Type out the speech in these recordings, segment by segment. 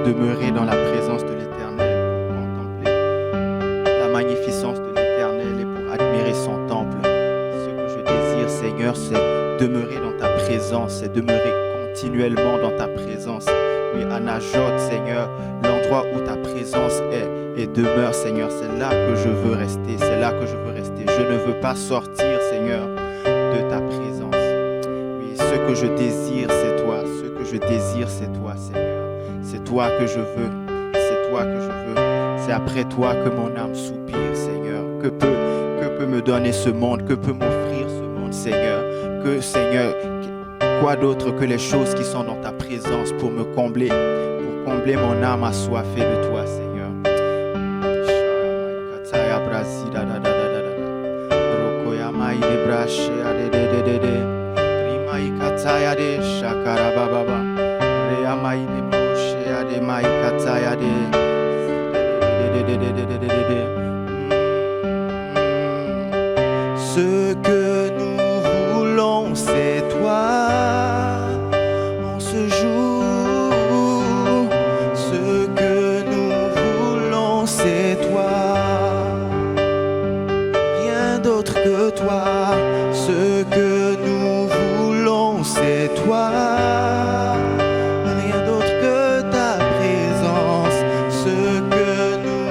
demeurer dans la présence de l'Éternel, pour contempler la magnificence de l'Éternel et pour admirer son temple. Ce que je désire, Seigneur, c'est demeurer dans ta présence, c'est demeurer continuellement dans ta présence. Oui, à Najot, Seigneur, l'endroit où ta présence est et demeure, Seigneur, c'est là que je veux rester, c'est là que je veux rester. Je ne veux pas sortir, Seigneur, de ta présence. Oui, ce que je désire, c'est toi. Ce que je désire, c'est toi, Seigneur. C'est toi que je veux, c'est toi que je veux. C'est après toi que mon âme soupire, Seigneur. Que peut me donner ce monde, que peut m'offrir ce monde, Seigneur. Que, Seigneur, quoi d'autre que les choses qui sont dans ta présence pour me combler, pour combler mon âme assoiffée de toi, Seigneur. Ce que nous voulons, c'est toi. En ce jour, ce que nous voulons, c'est toi. Rien d'autre que toi. Ce que nous voulons, c'est toi. Rien d'autre que ta présence. Ce que nous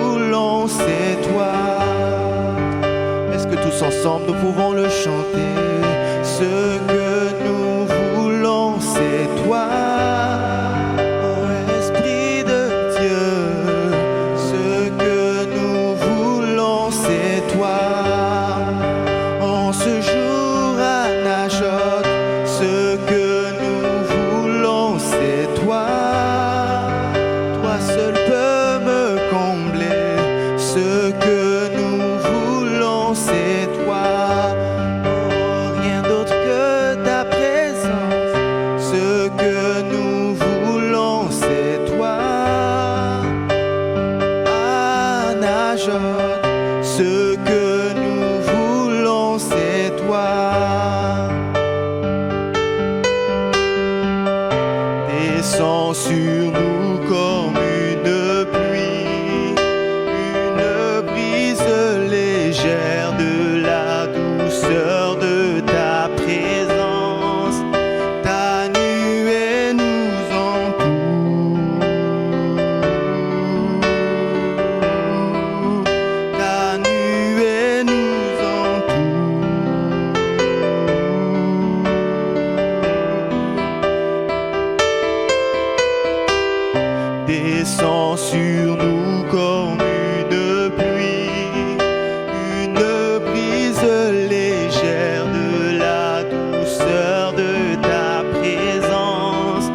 voulons, c'est toi. Est-ce que tous ensemble nous pouvons le chanter? Ce que nous voulons, c'est toi. Oh Esprit de Dieu, ce que nous voulons, c'est toi. En ce jour à Najot, ce que nous voulons, c'est toi. Toi seul peux me combler. Ce que nous voulons, c'est toi. Oh, rien d'autre que ta présence. Ce que nous voulons, c'est toi. À Najot, ce que nous voulons, c'est toi. Descends sur nous comme une pluie, une brise légère, de la douceur de ta présence. Ta nuée nous entoure, ta nuée nous entoure. Descends sur nous comme une pluie, une brise légère, de la douceur de ta présence.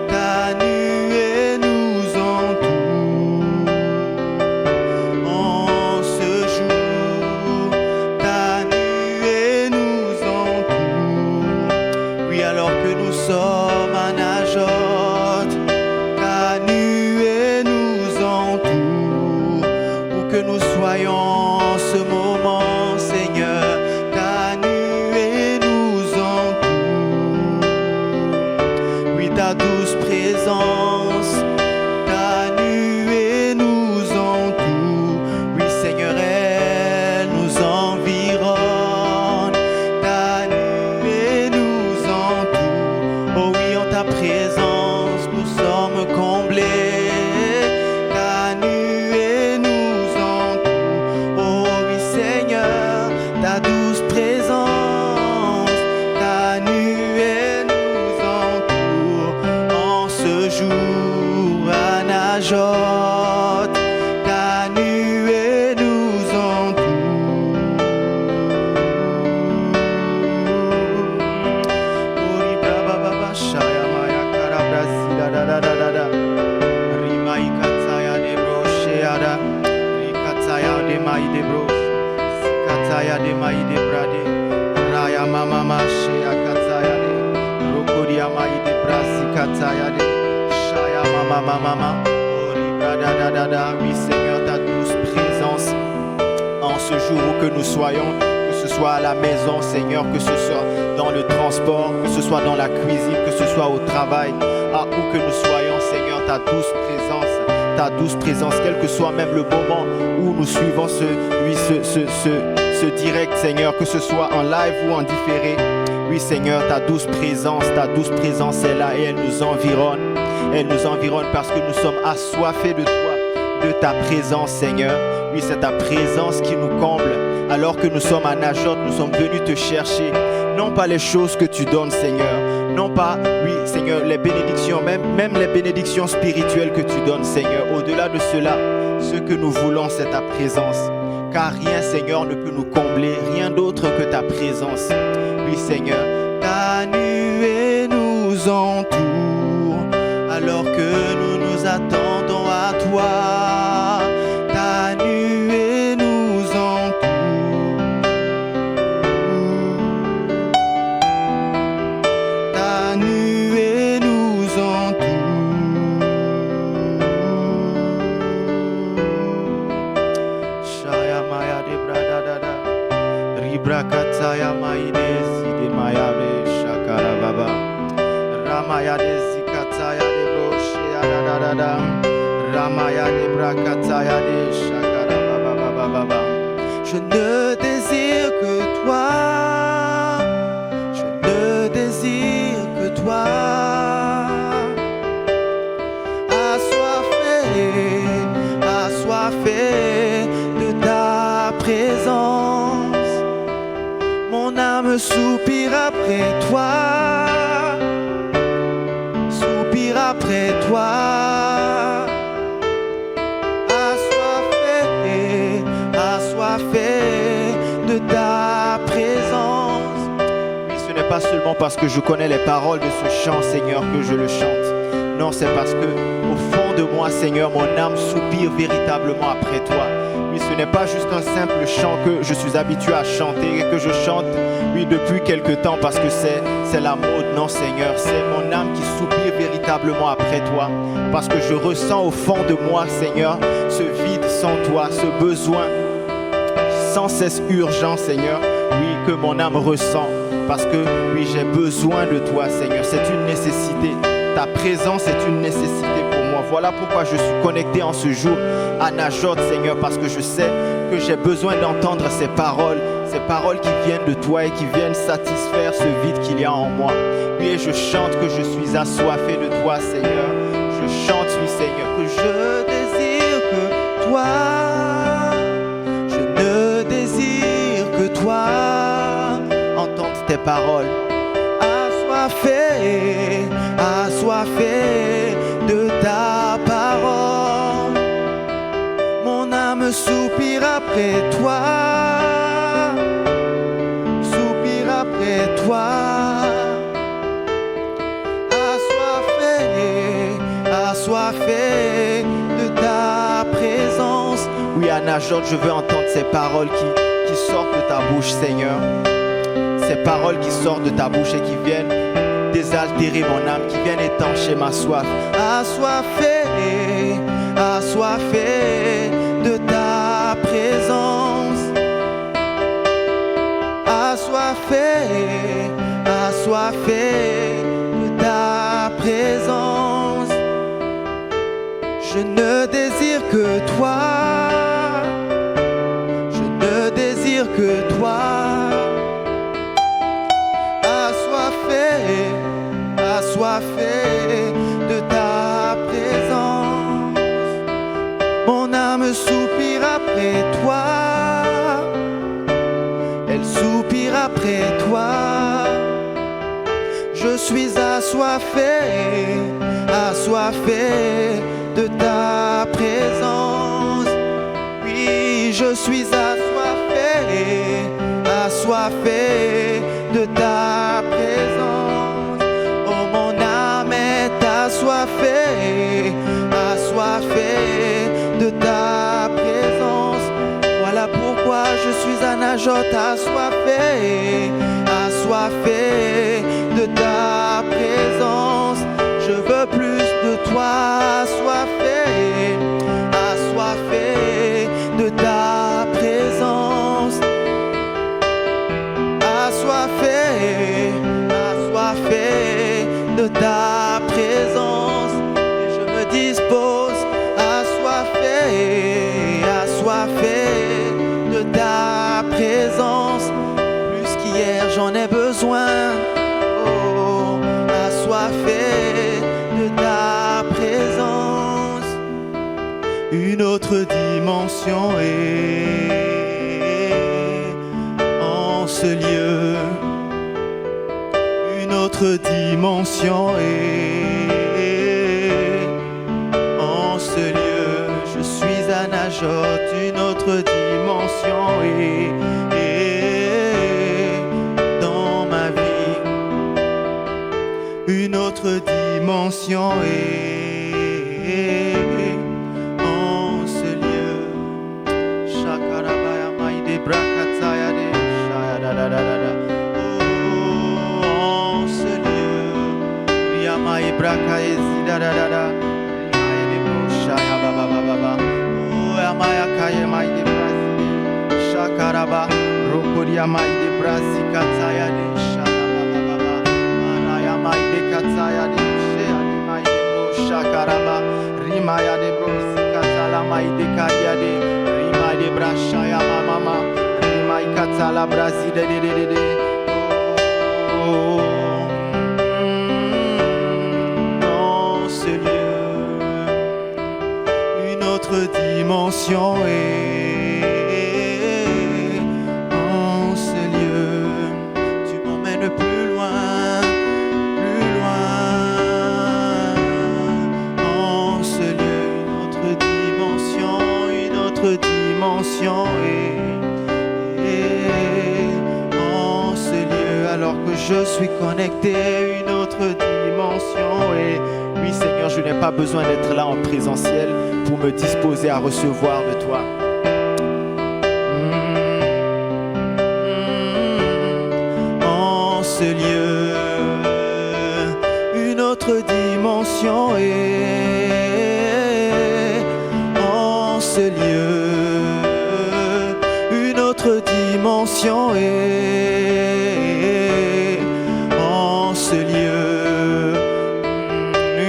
Ta nuée nous entoure. En ce jour, ta nuée nous entoure. Oui, alors que nous sommes à Najot, ta nuée nous entoure. Où que nous soyons en ce moment, Seigneur, ta nuée nous entoure. Oui, ta douce présence, ta nuée nous entoure. Oui, Seigneur, elle nous environne. Ta nuée nous entoure. Oh oui, en ta présence, nous sommes comblés. Ta nuée nous entoure. Oh oui, Seigneur, ta douce présence, ta nuée nous entoure. En ce jour à Najot, ta nuée nous entoure. Ori baba baba shaya maya karabrazida da da da da da. Rimai katsaya de brosheada, rikatsaya de mai de brosh, katsaya de mai de brade, raya mama mashea katsaya de, rokodia mai de brasi katsaya de, shaya mama mama, ori brada da da da. Oui, Seigneur, ta douce présence en ce jour où que nous soyons, que ce soit à la maison, Seigneur, que ce soit dans le transport, que ce soit dans la cuisine, que ce soit au travail, à où que nous soyons, Seigneur, ta ta douce présence, quel que soit même le moment où nous suivons ce direct, Seigneur, que ce soit en live ou en différé. Oui, Seigneur, ta douce présence est là et elle nous environne. Elle nous environne parce que nous sommes assoiffés de toi, de ta présence, Seigneur. Oui, c'est ta présence qui nous comble. Alors que nous sommes à Najot, nous sommes venus te chercher. Non pas les choses que tu donnes, Seigneur. Non pas, oui, Seigneur, les bénédictions, même les bénédictions spirituelles que tu donnes, Seigneur. Au-delà de cela, ce que nous voulons, c'est ta présence. Car rien, Seigneur, ne peut nous combler. Rien d'autre que ta présence. Oui, Seigneur, ta nuée nous entoure. Alors que nous nous attendons à toi. Ta nuée nous entoure. Ta nuée nous entoure. Shaya Maya de Bradadada. Ribrakataya Maide Side Maya de Shakara Baba. Ramaya de Zikataya de Broshea Dadada. Ramaya de Brakataya de Shakara Baba Baba. Je ne désire que toi. Je ne désire que toi. Assoiffé de ta présence. Mon âme soupire après toi. Soupire après toi. Assoiffé de ta présence. Oui, ce n'est pas seulement parce que je connais les paroles de ce chant, Seigneur, que je le chante. Non, c'est parce que au fond de moi, Seigneur, mon âme soupire véritablement après toi. Oui, ce n'est pas juste un simple chant que je suis habitué à chanter et que je chante, oui, depuis quelque temps parce que c'est la mode. Non, Seigneur, c'est mon âme qui soupire véritablement après toi. Parce que je ressens au fond de moi, Seigneur, ce vide sans toi, ce besoin sans cesse urgent, Seigneur, oui, que mon âme ressent. Parce que, oui, j'ai besoin de toi, Seigneur. C'est une nécessité. Ta présence est une nécessité pour moi. Voilà pourquoi je suis connecté en ce jour à Najot, Seigneur, parce que je sais que j'ai besoin d'entendre ces paroles qui viennent de toi et qui viennent satisfaire ce vide qu'il y a en moi. Oui, et je chante que je suis assoiffé de toi, Seigneur. Je chante, oui, Seigneur, que je désire que toi. Je ne désire que toi. Entendre tes paroles. Assoiffé de ta parole. Mon âme soupire après toi. Soupire après toi. Assoiffé de ta présence. Oui, à Najot, je veux entendre ces paroles qui sortent de ta bouche, Seigneur. Ces paroles qui sortent de ta bouche et qui viennent désaltérer mon âme, qui viennent étancher ma soif. Assoiffé de ta présence. Assoiffé de ta présence. Je ne désire que toi. Je ne désire que toi. Assoiffé de ta présence. Mon âme soupire après toi. Elle soupire après toi. Je suis assoiffé de ta présence. Oui, je suis assoiffé de ta présence. Oh, mon âme est assoiffé de ta présence. Voilà pourquoi je suis à Najot, assoiffé de ta présence. Je veux plus de toi, assoiffé de ta présence. Assoiffé de ta présence. Et je me dis, ta présence. Plus qu'hier, j'en ai besoin. Oh, assoiffé de ta présence. Une autre dimension est en ce lieu. Une autre dimension est en ce lieu. Je suis à Najot. Une autre dimension est dans ma vie. Une autre dimension est en ce lieu. Shakarabaya maide brakataya de shayadadadada. Oh, en ce lieu. Riyamae brakae zidadadada. Rimae de broshaya baba baba. Oh, amaya kaye maide brasi. Shakaraba. Rokoria maide brasi kataya de shayababa baba. Araya maide kataya de shayade maide broshakaraba. Rimaya de brosi katala maide kaya de. Rimaya de brashaya mama. Rimaya katala brasi de. Oh, dans ce lieu, une autre dimension est en ce lieu. Tu m'emmènes plus loin, plus loin. En ce lieu, une autre dimension est en ce lieu. Alors que je suis connecté, une autre dimension et oui Seigneur, je n'ai pas besoin d'être là en présentiel pour me disposer à recevoir de toi. En ce lieu, une autre dimension est en ce lieu, une autre dimension est en ce lieu,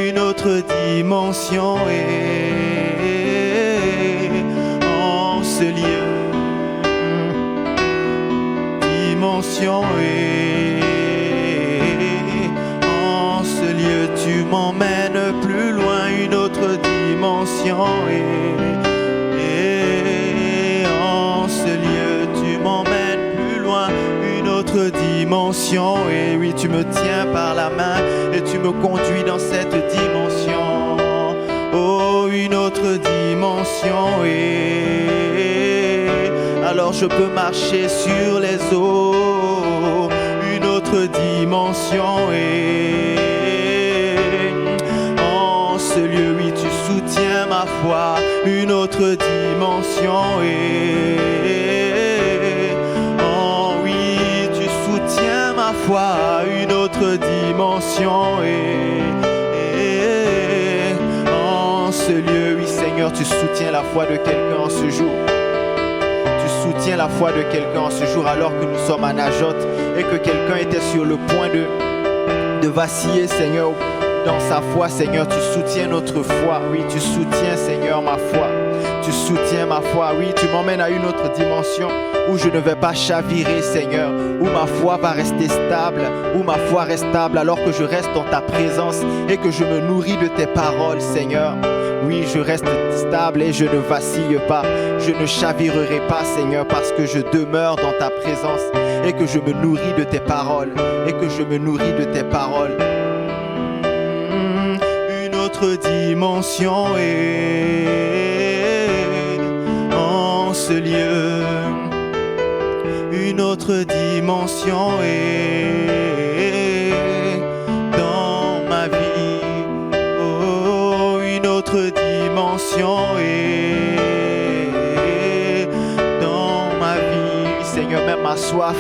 une autre dimension est en ce lieu, dimension est en ce lieu. Tu m'emmènes plus loin, une autre dimension est en ce lieu. Tu m'emmènes plus loin, une autre dimension. Et oui, tu me tiens par la main et tu me conduis dans cette dimension. Oh, une autre dimension. Et alors je peux marcher sur les eaux. Une autre dimension. Et en ce lieu, oui, tu soutiens ma foi. Une autre dimension. Et oh oui, tu soutiens ma foi. Une autre dimension. Et en ce lieu, oui Seigneur, tu soutiens la foi de quelqu'un en ce jour. Tu soutiens la foi de quelqu'un en ce jour alors que nous sommes à Najot et que quelqu'un était sur le point de vaciller, Seigneur, dans sa foi. Seigneur, tu soutiens notre foi. Oui, tu soutiens, Seigneur, ma foi. Tu soutiens ma foi. Oui, tu m'emmènes à une autre dimension où je ne vais pas chavirer, Seigneur, où ma foi va rester stable, où ma foi reste stable alors que je reste dans ta présence et que je me nourris de tes paroles, Seigneur. Oui, je reste stable et je ne vacille pas. Je ne chavirerai pas, Seigneur, parce que je demeure dans ta présence et que je me nourris de tes paroles. Et que je me nourris de tes paroles. Une autre dimension est en ce lieu. Une autre dimension est dans ma vie. Oh, une autre dimension est dans ma vie. Seigneur, même ma soif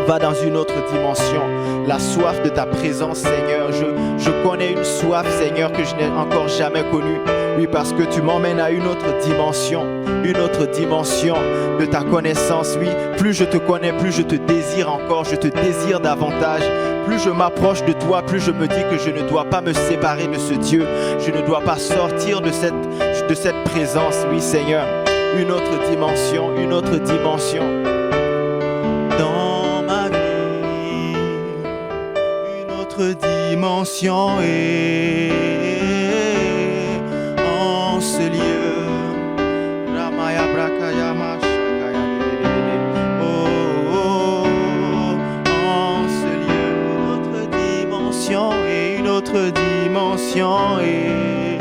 va dans une autre dimension. La soif de ta présence, Seigneur. Je connais une soif, Seigneur, que je n'ai encore jamais connue. Oui, parce que tu m'emmènes à une autre dimension de ta connaissance. Oui, plus je te connais, plus je te désire encore, je te désire davantage. Plus je m'approche de toi, plus je me dis que je ne dois pas me séparer de ce Dieu. Je ne dois pas sortir de cette présence, oui Seigneur. une autre dimension dans ma vie, une autre dimension est en ce lieu. Ramaya Brakayama Shakaya Dedede. Oh, en ce lieu, une autre dimension est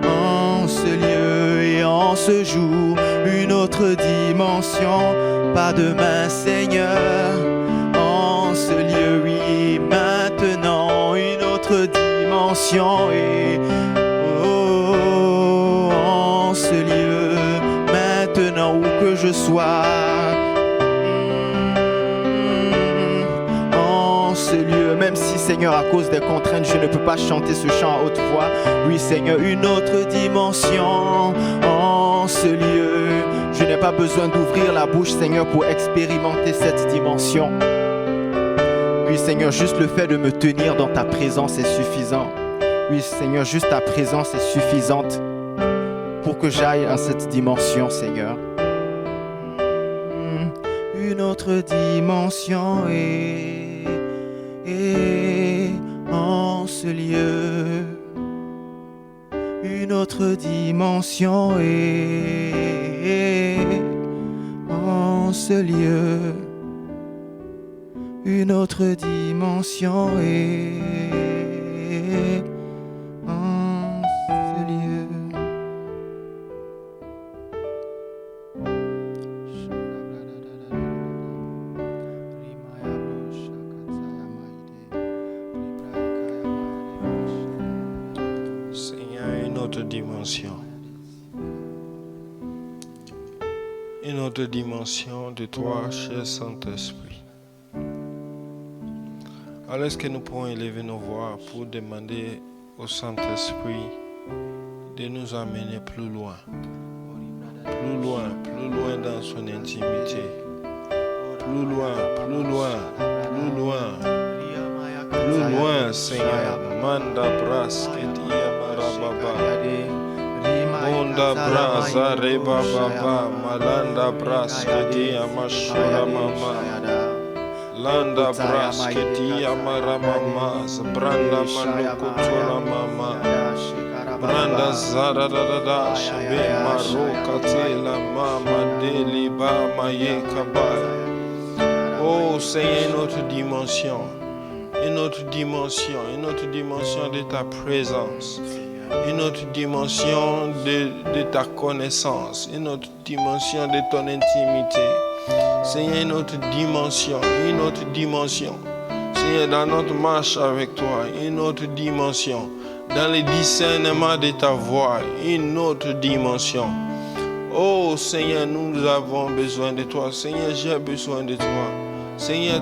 en ce lieu et en ce jour, une autre dimension. Pas demain, Seigneur, en ce lieu, oui, maintenant, une autre dimension et en ce lieu, maintenant, où que je sois, en ce lieu, même si, Seigneur, à cause des contraintes, je ne peux pas chanter ce chant à haute voix, oui, Seigneur, une autre dimension en ce lieu. Je n'ai pas besoin d'ouvrir la bouche, Seigneur, pour expérimenter cette dimension. Oui, Seigneur, juste le fait de me tenir dans ta présence est suffisant. Oui, Seigneur, juste ta présence est suffisante pour que j'aille dans cette dimension, Seigneur. Une autre dimension est en ce lieu. Une autre dimension est en ce lieu. Une autre dimension est en ce lieu. Seigneur, une autre dimension. Une autre dimension de toi, cher Saint-Esprit. Alors est-ce que nous pourrons élever nos voix pour demander au Saint-Esprit de nous amener plus loin dans son intimité, plus loin, Seigneur. Manda bras ketia marababa, Munda brasa rebababa, malanda bras ketia mashura mama. Landa bras ketia maramama, branda manukutura mama, branda zara da shabe maroka tela mama deli ba maye kabaya. Oh Seigneur, une autre dimension de ta présence, une autre dimension de ta connaissance, une autre dimension de ton intimité. Seigneur, une autre dimension. Seigneur, dans notre marche avec toi, une autre dimension. Dans le discernement de ta voix, une autre dimension. Oh Seigneur, nous avons besoin de toi. Seigneur, j'ai besoin de toi. Seigneur,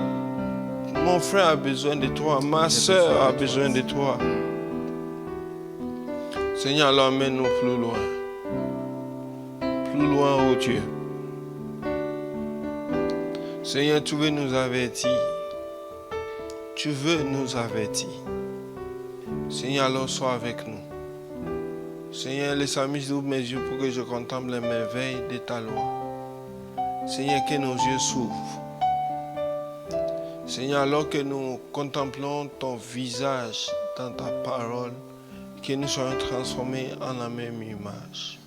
mon frère a besoin de toi. Ma soeur a besoin de toi. Seigneur, alors emmène-nous plus loin. Plus loin, oh Dieu. Seigneur, tu veux nous avertir. Seigneur, alors sois avec nous. Seigneur, laisse ouvre mes yeux pour que je contemple les merveilles de ta loi. Seigneur, que nos yeux s'ouvrent. Seigneur, alors que nous contemplons ton visage dans ta parole, que nous soyons transformés en la même image.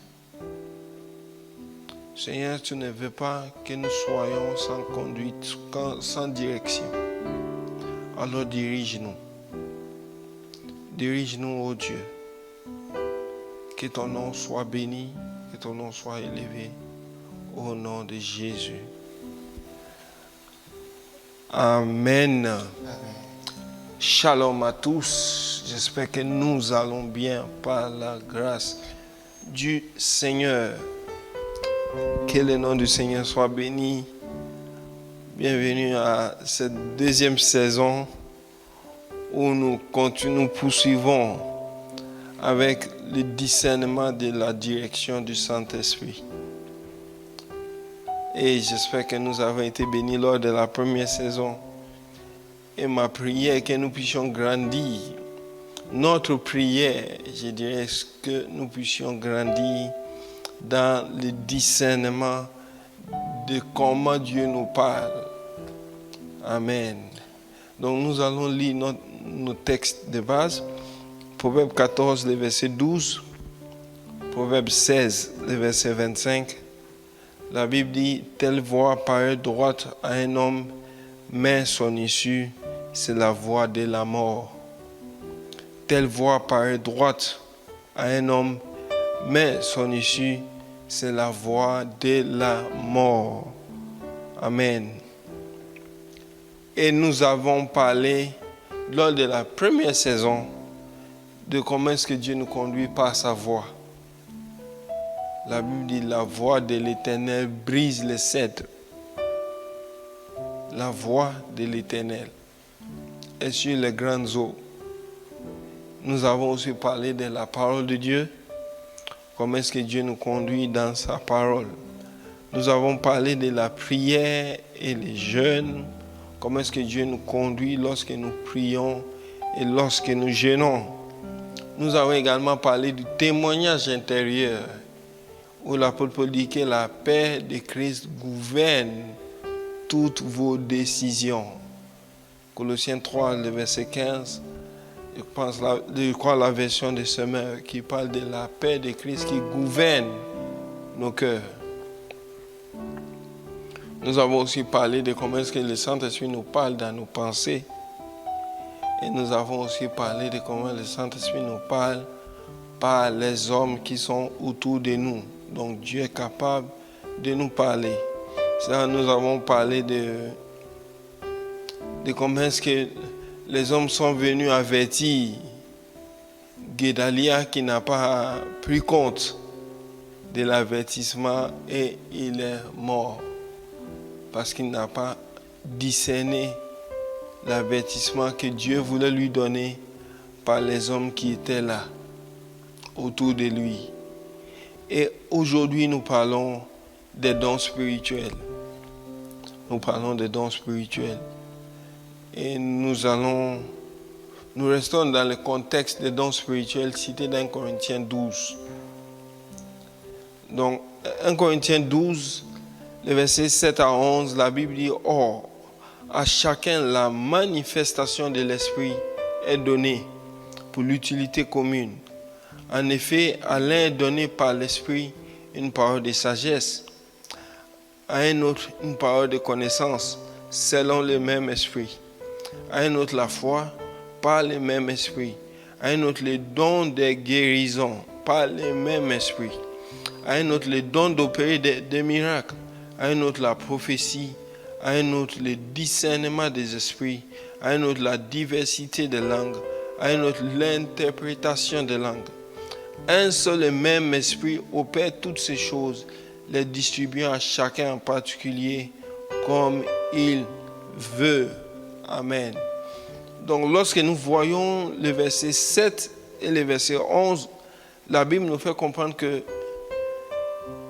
Seigneur, tu ne veux pas que nous soyons sans conduite, sans direction. Alors dirige-nous. Dirige-nous, ô Dieu. Que ton nom soit béni, que ton nom soit élevé. Au nom de Jésus. Amen. Shalom à tous. J'espère que nous allons bien par la grâce du Seigneur. Que le nom du Seigneur soit béni. Bienvenue à cette deuxième saison où nous poursuivons avec le discernement de la direction du Saint-Esprit. Et j'espère que nous avons été bénis lors de la première saison. Et ma prière est que nous puissions grandir. Notre prière, je dirais, est que nous puissions grandir dans le discernement de comment Dieu nous parle. Amen. Donc nous allons lire nos textes de base. Proverbe 14, le verset 12. Proverbe 16, le verset 25. La Bible dit, telle voie paraît droite à un homme, mais son issue, c'est la voie de la mort. Telle voie paraît droite à un homme, mais son issue, c'est la voie de la mort. Amen. Et nous avons parlé, lors de la première saison, de comment est-ce que Dieu nous conduit par sa voix. La Bible dit, la voix de l'Éternel brise les cèdres. La voix de l'Éternel est sur les grandes eaux. Nous avons aussi parlé de la parole de Dieu. Comment est-ce que Dieu nous conduit dans sa parole. Nous avons parlé de la prière et les jeûnes. Comment est-ce que Dieu nous conduit lorsque nous prions et lorsque nous jeûnons. Nous avons également parlé du témoignage intérieur, où l'apôtre Paul dit que la paix de Christ gouverne toutes vos décisions. Colossiens 3, le verset 15, je crois la version de Semeur qui parle de la paix de Christ qui gouverne nos cœurs. Nous avons aussi parlé de comment est-ce que le Saint-Esprit nous parle dans nos pensées. Et nous avons aussi parlé de comment le Saint-Esprit nous parle par les hommes qui sont autour de nous. Donc Dieu est capable de nous parler. Ça, nous avons parlé de comment est-ce que les hommes sont venus avertir Guédalia qui n'a pas pris compte de l'avertissement et il est mort parce qu'il n'a pas discerné l'avertissement que Dieu voulait lui donner par les hommes qui étaient là autour de lui. Et aujourd'hui, nous parlons des dons spirituels. Nous parlons des dons spirituels. Et nous restons dans le contexte des dons spirituels cités dans 1 Corinthiens 12. Donc, 1 Corinthiens 12, les versets 7 à 11, la Bible dit, « Or, à chacun la manifestation de l'Esprit est donnée pour l'utilité commune. En effet, à l'un est donné par l'Esprit une parole de sagesse, à un autre une parole de connaissance, selon le même Esprit. À un autre la foi, par le même Esprit. À un autre le don des guérisons, par le même Esprit. À un autre le don d'opérer des miracles. À un autre la prophétie. À un autre le discernement des esprits. À un autre la diversité des langues. À un autre l'interprétation des langues. Un seul et même Esprit opère toutes ces choses, les distribuant à chacun en particulier comme il veut. Amen. Donc lorsque nous voyons le verset 7 et le verset 11, la Bible nous fait comprendre que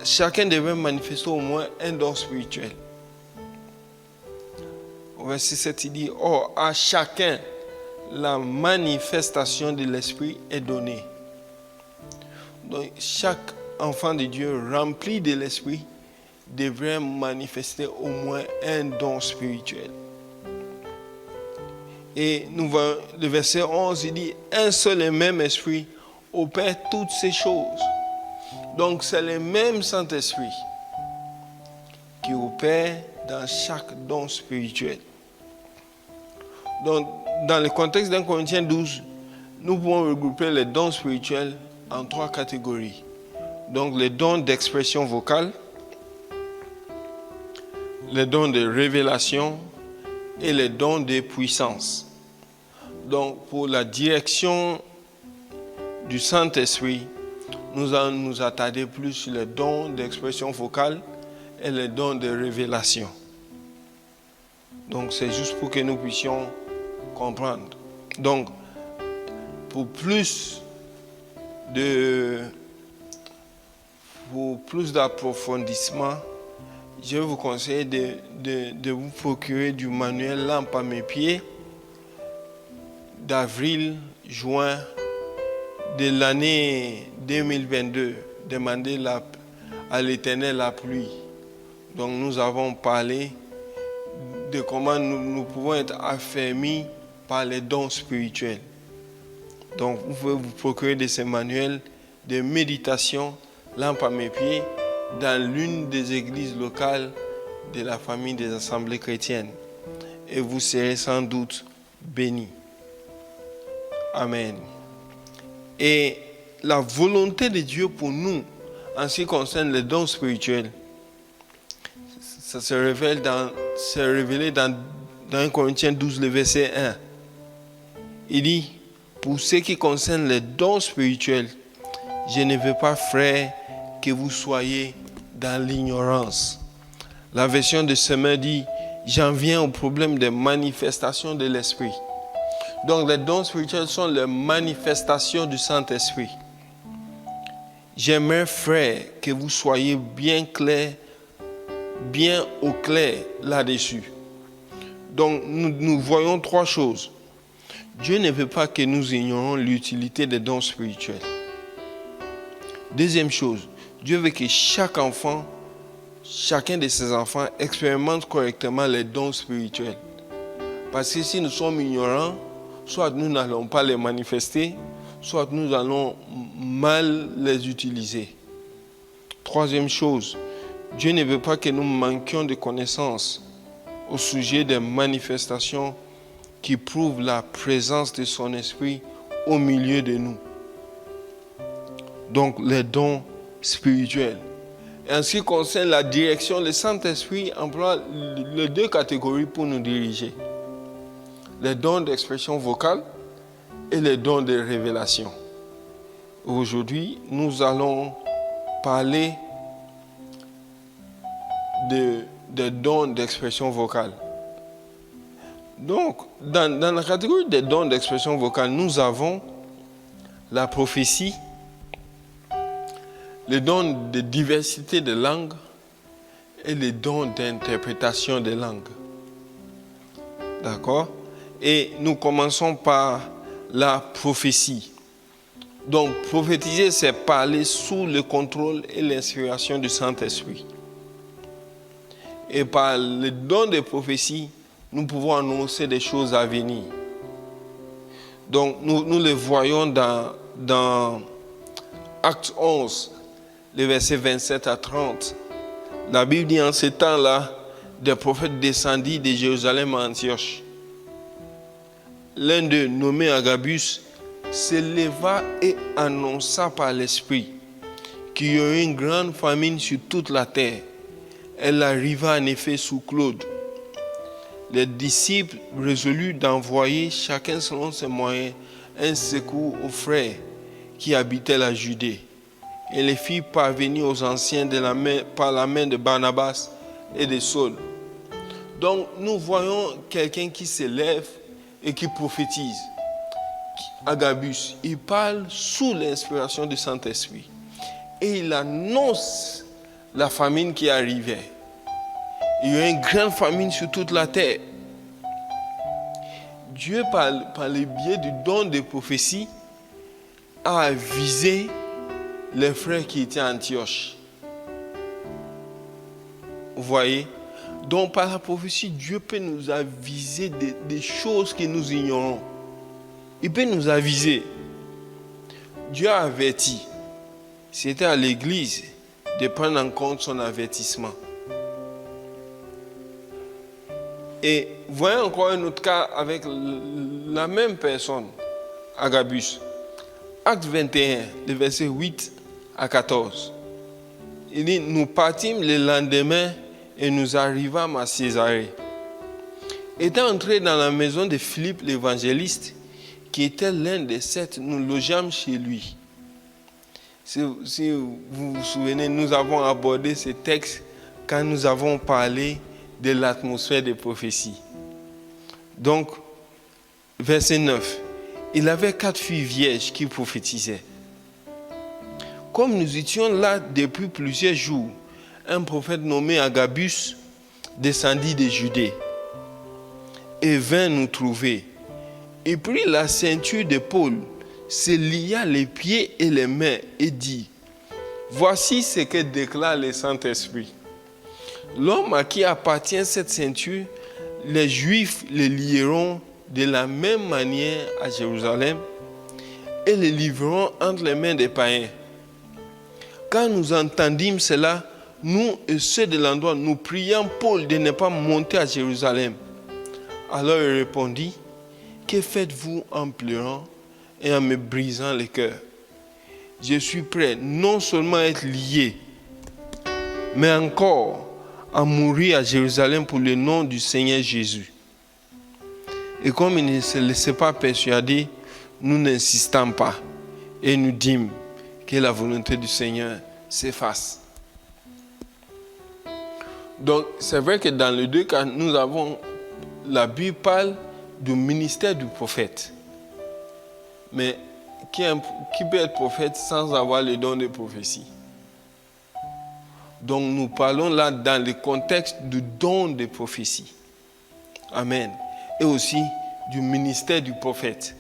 chacun devait manifester au moins un don spirituel. Au verset 7, il dit, « Or, à chacun, la manifestation de l'Esprit est donnée. » Donc, chaque enfant de Dieu rempli de l'Esprit devrait manifester au moins un don spirituel. Et nous voyons le verset 11, il dit, « Un seul et même Esprit opère toutes ces choses. » Donc, c'est le même Saint-Esprit qui opère dans chaque don spirituel. Donc, dans le contexte d'un Corinthiens 12, nous pouvons regrouper les dons spirituels en 3 catégories. Donc, les dons d'expression vocale, les dons de révélation et les dons de puissance. Donc, pour la direction du Saint-Esprit, nous allons nous attarder plus sur les dons d'expression vocale et les dons de révélation. Donc, c'est juste pour que nous puissions comprendre. Donc, pour plus d'approfondissement, je vous conseille de vous procurer du manuel Lampe à mes pieds d'avril-juin de l'année 2022. Demandez à l'Éternel la pluie. Donc nous avons parlé de comment nous pouvons être affermis par les dons spirituels. Donc vous pouvez vous procurer de ces manuels de méditation, lampe à mes pieds, dans l'une des églises locales de la famille des assemblées chrétiennes. Et vous serez sans doute bénis. Amen. Et la volonté de Dieu pour nous, en ce qui concerne les dons spirituels, ça se révèle c'est révélé dans 1 Corinthiens 12, le verset 1. Il dit, pour ce qui concerne les dons spirituels, je ne veux pas, frères, que vous soyez dans l'ignorance. La version de Semeur dit, j'en viens au problème des manifestations de l'Esprit. Donc les dons spirituels sont les manifestations du Saint-Esprit. J'aimerais, frère, que vous soyez bien au clair là-dessus. Donc nous voyons trois choses. Dieu ne veut pas que nous ignorions l'utilité des dons spirituels. Deuxième chose, Dieu veut que chacun de ses enfants expérimente correctement les dons spirituels. Parce que si nous sommes ignorants, soit nous n'allons pas les manifester, soit nous allons mal les utiliser. Troisième chose, Dieu ne veut pas que nous manquions de connaissances au sujet des manifestations qui prouvent la présence de son esprit au milieu de nous. Donc les dons spirituels. Et en ce qui concerne la direction, le Saint-Esprit emploie les deux catégories pour nous diriger. Les dons d'expression vocale et les dons de révélation. Aujourd'hui, nous allons parler des dons d'expression vocale. Donc, dans la catégorie des dons d'expression vocale, nous avons la prophétie, les dons de diversité de langues et les dons d'interprétation des langues. D'accord? Et nous commençons par la prophétie. Donc, prophétiser, c'est parler sous le contrôle et l'inspiration du Saint-Esprit. Et par le don de prophétie, nous pouvons annoncer des choses à venir. Donc, nous le voyons dans Acte 11, les versets 27 à 30. La Bible dit en ce temps-là, des prophètes descendirent de Jérusalem à Antioche. L'un d'eux, nommé Agabus, se leva et annonça par l'Esprit qu'il y aurait une grande famine sur toute la terre. Elle arriva en effet sous Claude. Les disciples résolurent d'envoyer, chacun selon ses moyens, un secours aux frères qui habitaient la Judée. Et les firent parvenir aux anciens par la main de Barnabas et de Saul. Donc nous voyons quelqu'un qui se lève et qui prophétise. Agabus, il parle sous l'inspiration du Saint-Esprit. Et il annonce la famine qui arrivait. Il y a une grande famine sur toute la terre. Dieu, par le biais du don de prophétie, a avisé les frères qui étaient à Antioche. Vous voyez? Donc par la prophétie, Dieu peut nous aviser des choses que nous ignorons. Il peut nous aviser. Dieu a averti. C'était à l'église de prendre en compte son avertissement. Et voyons encore un autre cas avec la même personne, Agabus. Acte 21, les versets 8 à 14. Il dit, nous partîmes le lendemain et nous arrivâmes à Césarée. Étant entrés dans la maison de Philippe l'évangéliste, qui était l'un des 7, nous logeâmes chez lui. Si vous vous souvenez, nous avons abordé ce texte quand nous avons parlé de l'atmosphère des prophéties. Donc, verset 9. Il avait 4 filles vierges qui prophétisaient. Comme nous étions là depuis plusieurs jours, un prophète nommé Agabus descendit de Judée et vint nous trouver. Il prit la ceinture de Paul, se lia les pieds et les mains et dit, Voici ce que déclare le Saint-Esprit. L'homme à qui appartient cette ceinture, les Juifs le lieront de la même manière à Jérusalem et le livreront entre les mains des païens. Quand nous entendîmes cela, nous et ceux de l'endroit, nous prions Paul de ne pas monter à Jérusalem. Alors il répondit, que faites-vous en pleurant et en me brisant le cœur? Je suis prêt non seulement à être lié, mais encore à mourir à Jérusalem pour le nom du Seigneur Jésus. Et comme il ne se laissait pas persuader, nous n'insistons pas et nous dîmes que la volonté du Seigneur s'efface. Donc, c'est vrai que dans les deux cas, la Bible parle du ministère du prophète. Mais qui peut être prophète sans avoir le don de prophétie? Donc, nous parlons là dans le contexte du don de prophétie. Amen. Et aussi du ministère du prophète.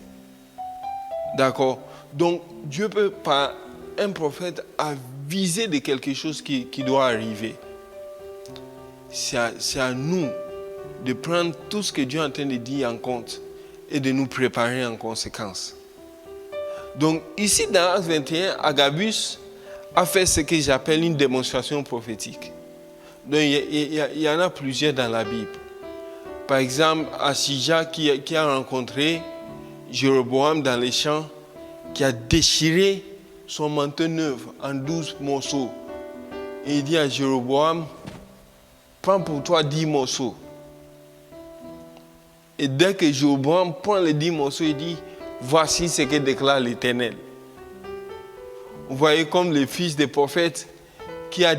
D'accord? Donc, Dieu peut, par un prophète, aviser de quelque chose qui doit arriver. C'est à nous de prendre tout ce que Dieu est en train de dire en compte et de nous préparer en conséquence. Donc, ici, dans Acte 21, Agabus a fait ce que j'appelle une démonstration prophétique. Donc, il y en a plusieurs dans la Bible. Par exemple, Asija qui a rencontré Jéroboam dans les champs, qui a déchiré son manteau neuf en 12 morceaux. Et il dit à Jéroboam, prends pour toi 10 morceaux. Et dès que Jéroboam prend les 10 morceaux, il dit, voici ce que déclare l'Éternel. Vous voyez comme le fils des prophètes qui a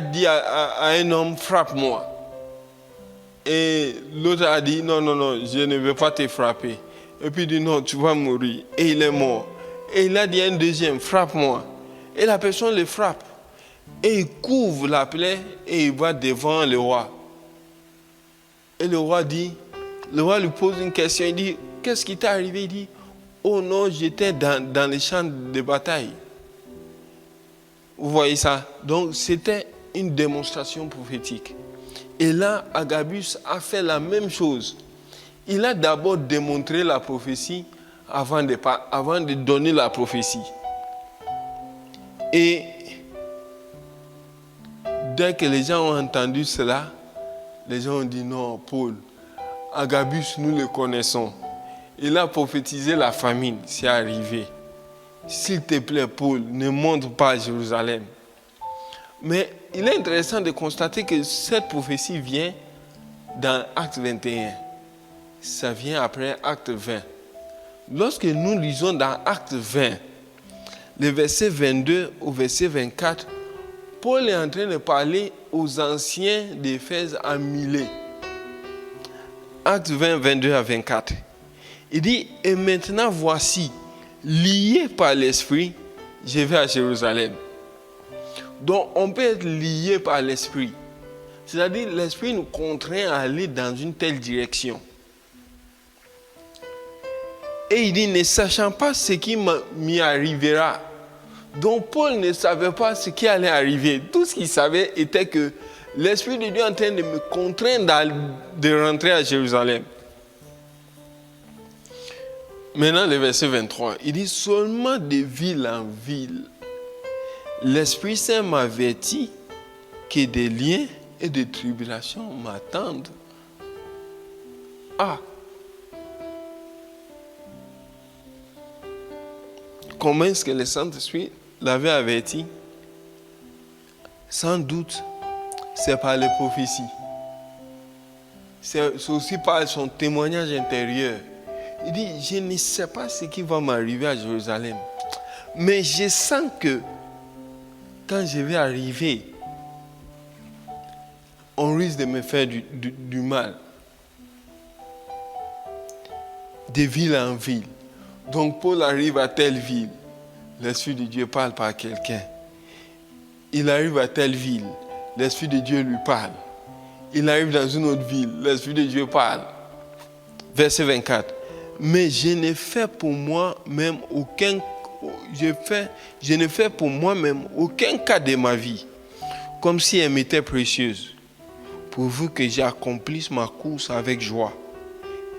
dit à un homme, frappe-moi. Et l'autre a dit, non, je ne vais pas te frapper. Et puis il dit, non, tu vas mourir. Et il est mort. Et il a dit à un deuxième, frappe-moi. Et la personne le frappe. Et il couvre la plaie et il va devant le roi. Et le roi lui pose une question, il dit, qu'est-ce qui t'est arrivé? Il dit, oh non, j'étais dans les champs de bataille. Vous voyez ça? Donc c'était une démonstration prophétique. Et là, Agabus a fait la même chose. Il a d'abord démontré la prophétie avant de donner la prophétie. Et dès que les gens ont entendu cela, les gens ont dit non, Paul, Agabus, nous le connaissons. Il a prophétisé la famine, c'est arrivé. S'il te plaît, Paul, ne monte pas à Jérusalem. Mais il est intéressant de constater que cette prophétie vient dans Acte 21. Ça vient après Acte 20. Lorsque nous lisons dans Acte 20, le verset 22 au verset 24, Paul est en train de parler aux anciens d'Éphèse à Milet. Acte 20, 22 à 24. Il dit, et maintenant voici, lié par l'Esprit, je vais à Jérusalem. Donc on peut être lié par l'Esprit. C'est-à-dire l'Esprit nous contraint à aller dans une telle direction. Et il dit, ne sachant pas ce qui m'y arrivera. Donc Paul ne savait pas ce qui allait arriver. Tout ce qu'il savait était que l'Esprit de Dieu est en train de me contraindre de rentrer à Jérusalem. Maintenant, le verset 23, il dit, seulement de ville en ville, l'Esprit Saint m'avertit que des liens et des tribulations m'attendent. Ah! Comment est-ce que le Saint-Esprit l'avait averti? Sans doute, c'est par les prophéties. C'est aussi par son témoignage intérieur. Il dit, je ne sais pas ce qui va m'arriver à Jérusalem. Mais je sens que quand je vais arriver, on risque de me faire du mal. De ville en ville. Donc Paul arrive à telle ville. L'Esprit de Dieu parle par quelqu'un. Il arrive à telle ville. L'Esprit de Dieu lui parle. Il arrive dans une autre ville. L'Esprit de Dieu parle. Verset 24. Mais je n'ai fait pour moi même je ne fais pour moi-même aucun cas de ma vie, comme si elle m'était précieuse, pourvu que j'accomplisse ma course avec joie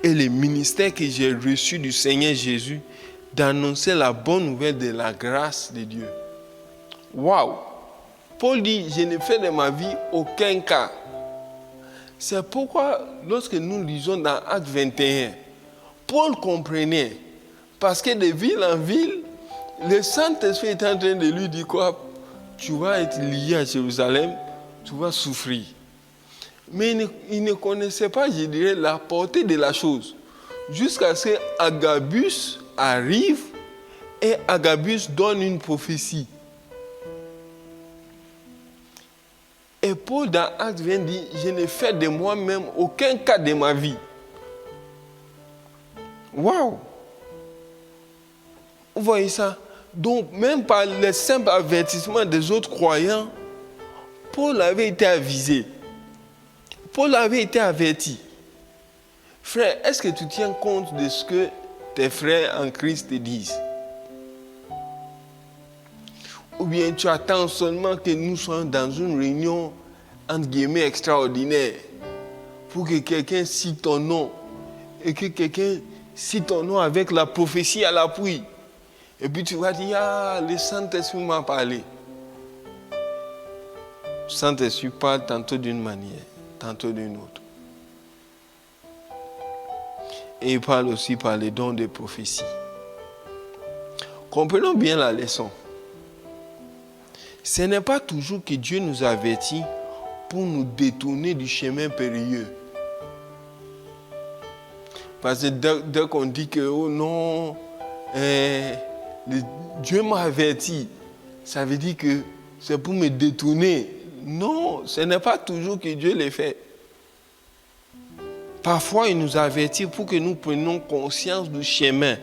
et le ministère que j'ai reçu du Seigneur Jésus, d'annoncer la bonne nouvelle de la grâce de Dieu. Waouh! Paul dit, je ne fais de ma vie aucun cas. C'est pourquoi, lorsque nous lisons dans Actes 21, Paul comprenait, parce que de ville en ville, le Saint-Esprit est en train de lui dire quoi? Tu vas être lié à Jérusalem, tu vas souffrir. Mais il ne connaissait pas, je dirais, la portée de la chose. Jusqu'à ce qu'Agabus arrive et Agabus donne une prophétie. Et Paul, dans Actes 20, dit, je ne fais de moi-même aucun cas de ma vie. Waouh! Vous voyez ça? Donc, même par le simple avertissement des autres croyants, Paul avait été avisé. Paul avait été averti. Frère, est-ce que tu tiens compte de ce que tes frères en Christ te disent? Ou bien tu attends seulement que nous soyons dans une réunion, entre guillemets, extraordinaire, pour que quelqu'un cite ton nom, et que quelqu'un cite ton nom avec la prophétie à l'appui. Et puis tu vas dire, ah, le Saint-Esprit m'a parlé. Le Saint-Esprit parle tantôt d'une manière, tantôt d'une autre. Et il parle aussi par les dons de prophétie. Comprenons bien la leçon. Ce n'est pas toujours que Dieu nous avertit pour nous détourner du chemin périlleux. Parce que dès qu'on dit que, oh non, Dieu m'a averti, ça veut dire que c'est pour me détourner. Non, ce n'est pas toujours que Dieu le fait. Parfois, il nous avertit pour que nous prenions conscience du chemin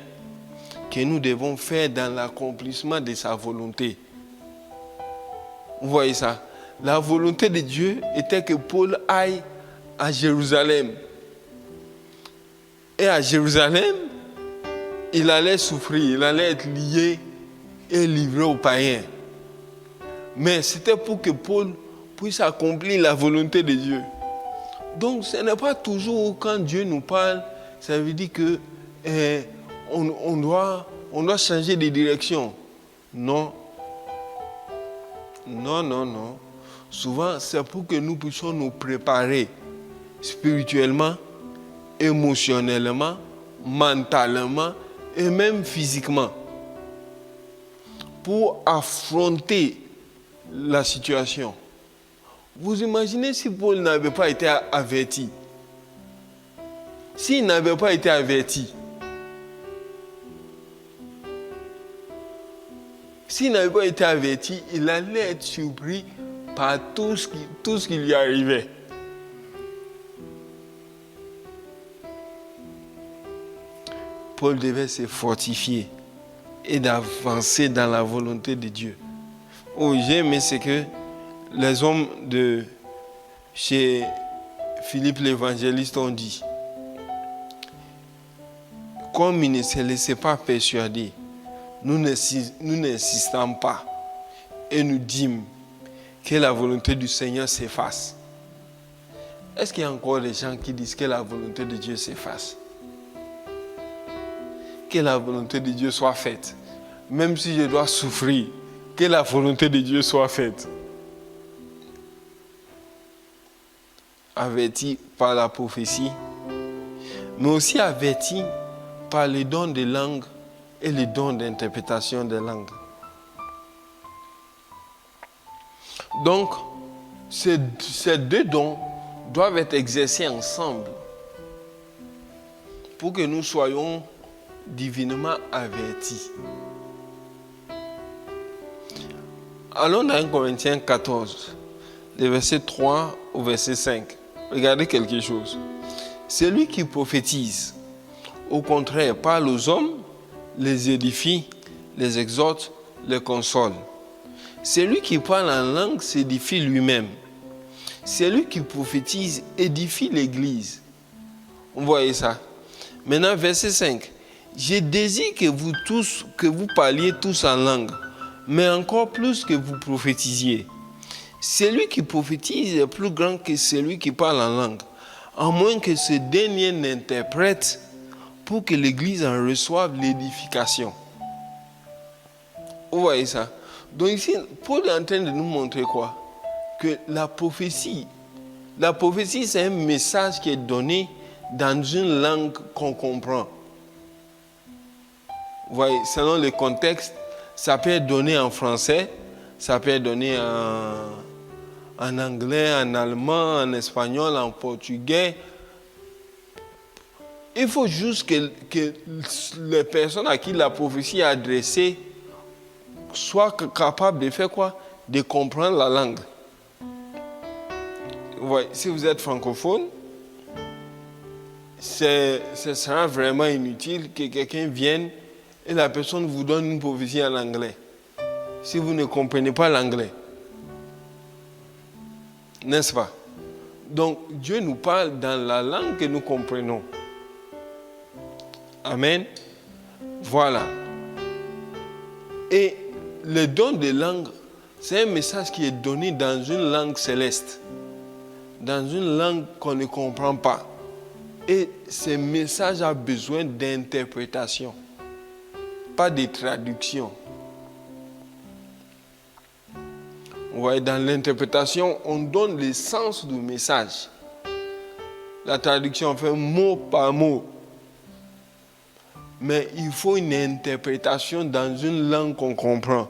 que nous devons faire dans l'accomplissement de sa volonté. Vous voyez ça? La volonté de Dieu était que Paul aille à Jérusalem. Et à Jérusalem, il allait souffrir, il allait être lié et livré aux païens. Mais c'était pour que Paul puisse accomplir la volonté de Dieu. Donc ce n'est pas toujours quand Dieu nous parle, ça veut dire que on doit changer de direction. Non. Non, non, non. Souvent, c'est pour que nous puissions nous préparer spirituellement, émotionnellement, mentalement et même physiquement pour affronter la situation. Vous imaginez si Paul n'avait pas été averti? S'il n'avait pas été averti, il allait être surpris par tout ce qui lui arrivait. Paul devait se fortifier et d'avancer dans la volonté de Dieu. Oh, j'ai aimé ce que les hommes de chez Philippe l'évangéliste ont dit. Comme ils ne se laissaient pas persuader, nous n'insistons pas et nous dîmes que la volonté du Seigneur s'efface. Est-ce qu'il y a encore des gens qui disent que la volonté de Dieu s'efface? Que la volonté de Dieu soit faite. Même si je dois souffrir, que la volonté de Dieu soit faite. Averti par la prophétie, mais aussi averti par les dons de langue et les dons d'interprétation des langues. Donc, ces deux dons doivent être exercés ensemble pour que nous soyons divinement avertis. Allons dans 1 Corinthiens 14, le verset 3 au verset 5. Regardez quelque chose. Celui qui prophétise, au contraire, parle aux hommes, les édifie, les exhorte, les console. Celui qui parle en langue s'édifie lui-même. Celui qui prophétise édifie l'Église. Vous voyez ça? Maintenant, verset 5. Je désire que vous parliez tous en langue, mais encore plus que vous prophétisiez. Celui qui prophétise est plus grand que celui qui parle en langue, à moins que ce dernier n'interprète pour que l'Église en reçoive l'édification. Vous voyez ça? Donc ici, Paul est en train de nous montrer quoi? Que la prophétie, c'est un message qui est donné dans une langue qu'on comprend. Vous voyez, selon le contexte, ça peut être donné en français, ça peut être donné en anglais, en allemand, en espagnol, en portugais. Il faut juste que les personnes à qui la prophétie est adressée soient capables de faire quoi? De comprendre la langue. Ouais, si vous êtes francophone, ce sera vraiment inutile que quelqu'un vienne et la personne vous donne une prophétie en anglais. Si vous ne comprenez pas l'anglais. N'est-ce pas? Donc, Dieu nous parle dans la langue que nous comprenons. Amen. Voilà. Et le don de langue, c'est un message qui est donné dans une langue céleste, dans une langue qu'on ne comprend pas. Et ce message a besoin d'interprétation, pas de traduction. Vous voyez, dans l'interprétation, on donne le sens du message. La traduction fait mot par mot. Mais il faut une interprétation dans une langue qu'on comprend.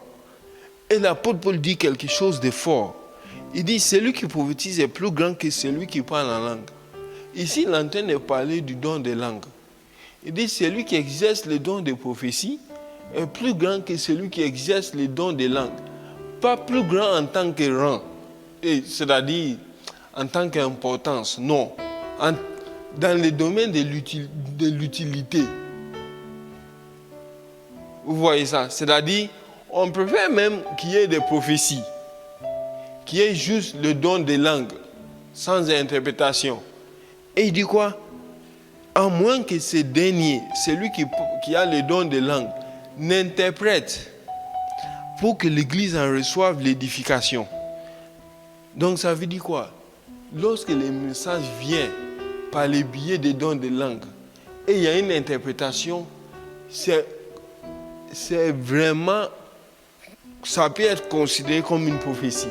Et l'apôtre Paul dit quelque chose de fort. Il dit, celui qui prophétise est plus grand que celui qui parle en langue. Ici, il est en train de parler du don des langues. Il dit, celui qui exerce le don de prophétie est plus grand que celui qui exerce le don des langues. Pas plus grand en tant que rang, c'est-à-dire en tant qu'importance, non. Dans le domaine de l'utilité. Vous voyez ça? C'est-à-dire, on préfère même qu'il y ait des prophéties, qu'il y ait juste le don des langues, sans interprétation. Et il dit quoi? À moins que ce dernier, celui qui a le don des langues, n'interprète pour que l'Église en reçoive l'édification. Donc ça veut dire quoi? Lorsque le message vient par le biais des dons de langue et il y a une interprétation, c'est vraiment, ça peut être considéré comme une prophétie.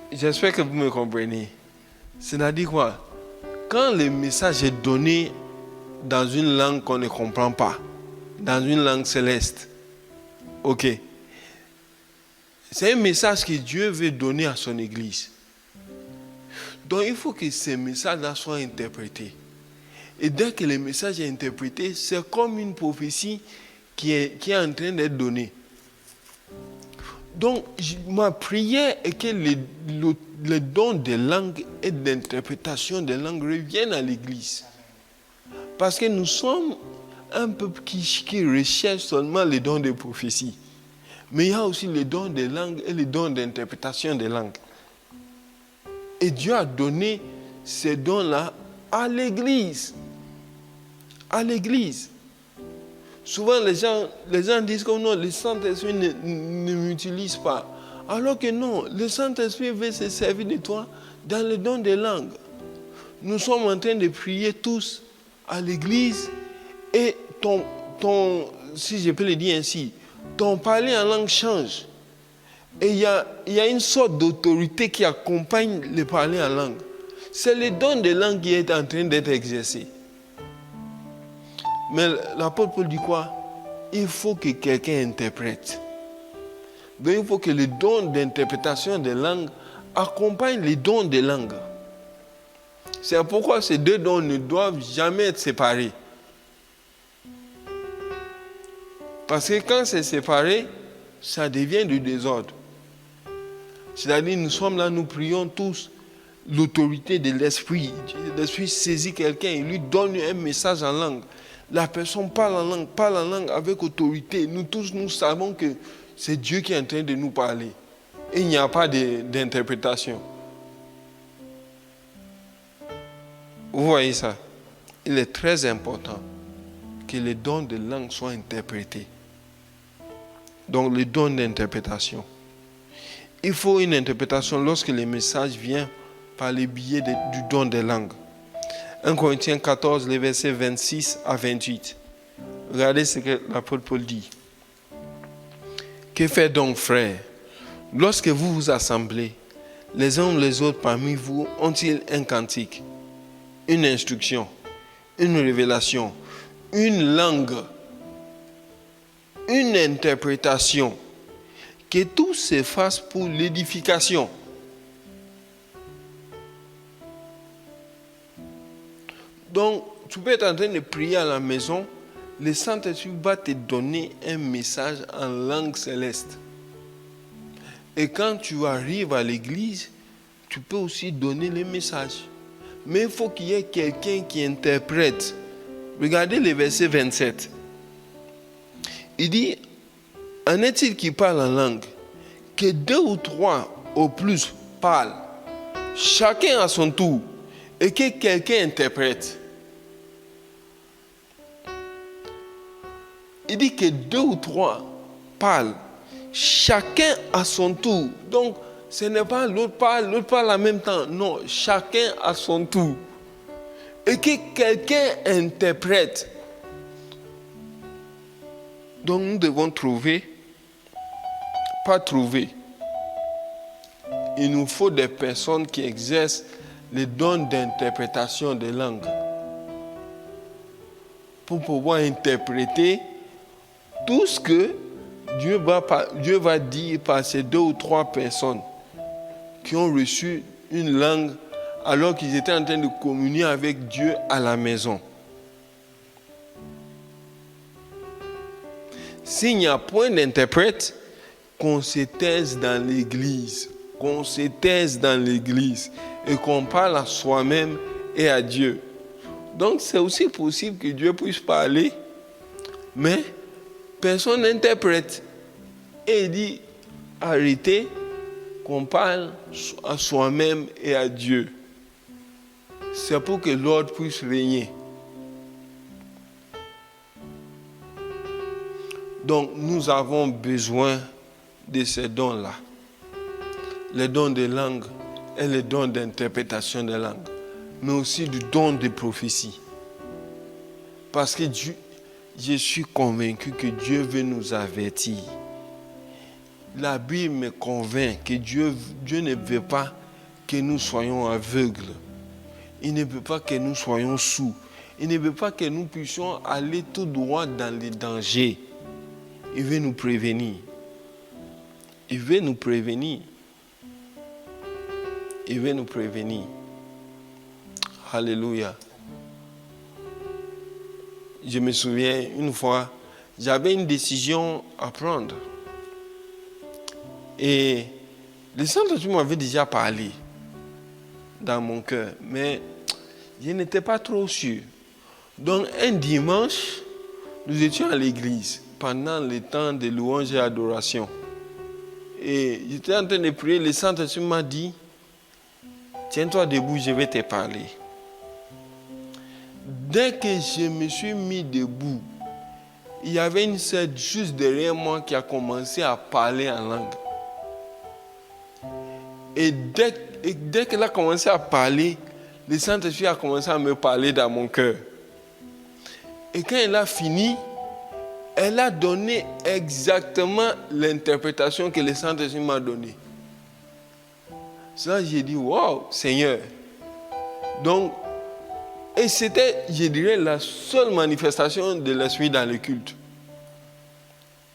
J'espère que vous me comprenez. C'est-à-dire quoi? Quand le message est donné dans une langue qu'on ne comprend pas, dans une langue céleste, ok, c'est un message que Dieu veut donner à son Église. Donc il faut que ce message-là soit interprété. Et dès que le message est interprété, c'est comme une prophétie qui est en train d'être donnée. Donc ma prière est que le don des langues et d'interprétation des langues reviennent à l'Église. Parce que nous sommes un peuple qui recherche seulement les dons de prophétie. Mais il y a aussi les dons des langues et les dons d'interprétation des langues. Et Dieu a donné ces dons-là à l'Église. À l'Église. Souvent, les gens disent que non, le Saint-Esprit ne m'utilise pas. Alors que non, le Saint-Esprit veut se servir de toi dans le don des langues. Nous sommes en train de prier tous à l'église et si je peux le dire ainsi, ton parler en langue change. Et il y a une sorte d'autorité qui accompagne le parler en langue. C'est le don de langue qui est en train d'être exercé. Mais l'apôtre Paul dit quoi? Il faut que quelqu'un interprète. Donc il faut que le don d'interprétation des langues accompagne les dons des langues. C'est pourquoi ces deux dons ne doivent jamais être séparés. Parce que quand c'est séparé, ça devient du désordre. C'est-à-dire, nous sommes là, nous prions tous, l'autorité de l'Esprit. L'Esprit saisit quelqu'un, il lui donne un message en langue. La personne parle en langue avec autorité. Nous tous, nous savons que c'est Dieu qui est en train de nous parler. Et il n'y a pas d'interprétation. Vous voyez ça? Il est très important que les dons de langue soient interprétés. Donc, les dons d'interprétation. Il faut une interprétation lorsque le message vient par le biais du don des langues. 1 Corinthiens 14, les versets 26 à 28. Regardez ce que l'apôtre Paul dit. Que fait donc, frères? Lorsque vous vous assemblez, les uns ou les autres parmi vous ont-ils un cantique, une instruction, une révélation, une langue, une interprétation? Que tout se fasse pour l'édification. Donc, tu peux être en train de prier à la maison, le Saint-Esprit va te donner un message en langue céleste. Et quand tu arrives à l'église, tu peux aussi donner le message. Mais il faut qu'il y ait quelqu'un qui interprète. Regardez le verset 27. Il dit, en est-il qui parle en langue? Que 2 ou 3 au plus parlent, chacun à son tour, et que quelqu'un interprète. Il dit que 2 ou 3 parlent, chacun à son tour. Donc, ce n'est pas l'autre parle en même temps. Non, chacun à son tour. Et que quelqu'un interprète. Donc, nous devons trouver. Il nous faut des personnes qui exercent les dons d'interprétation des langues pour pouvoir interpréter tout ce que Dieu va dire par ces 2 ou 3 personnes qui ont reçu une langue alors qu'ils étaient en train de communier avec Dieu à la maison. S'il n'y a point d'interprète, qu'on se taise dans l'église, et qu'on parle à soi-même et à Dieu. Donc c'est aussi possible que Dieu puisse parler, mais personne n'interprète. Et il dit, arrêtez qu'on parle à soi-même et à Dieu. C'est pour que l'ordre puisse régner. Donc nous avons besoin de ces dons-là. Les dons de langue et les dons d'interprétation des langues. Mais aussi du don de prophétie. Parce que je suis convaincu que Dieu veut nous avertir. La Bible me convainc que Dieu ne veut pas que nous soyons aveugles. Il ne veut pas que nous soyons sourds. Il ne veut pas que nous puissions aller tout droit dans les dangers. Il veut nous prévenir. Il veut nous prévenir. Il veut nous prévenir. Alléluia. Je me souviens, une fois, j'avais une décision à prendre. Et le Saint-Esprit m'avait déjà parlé dans mon cœur, mais je n'étais pas trop sûr. Donc, un dimanche, nous étions à l'église pendant le temps de louange et adoration. Et j'étais en train de prier, le Saint-Esprit m'a dit, tiens-toi debout, je vais te parler. Dès que je me suis mis debout, il y avait une sœur juste derrière moi qui a commencé à parler en langue. Et dès qu'elle a commencé à parler, le Saint-Esprit a commencé à me parler dans mon cœur. Et quand elle a fini, elle a donné exactement l'interprétation que le Saint-Esprit m'a donnée. C'est là que j'ai dit, wow, Seigneur. Donc, et c'était, je dirais, la seule manifestation de l'Esprit dans le culte.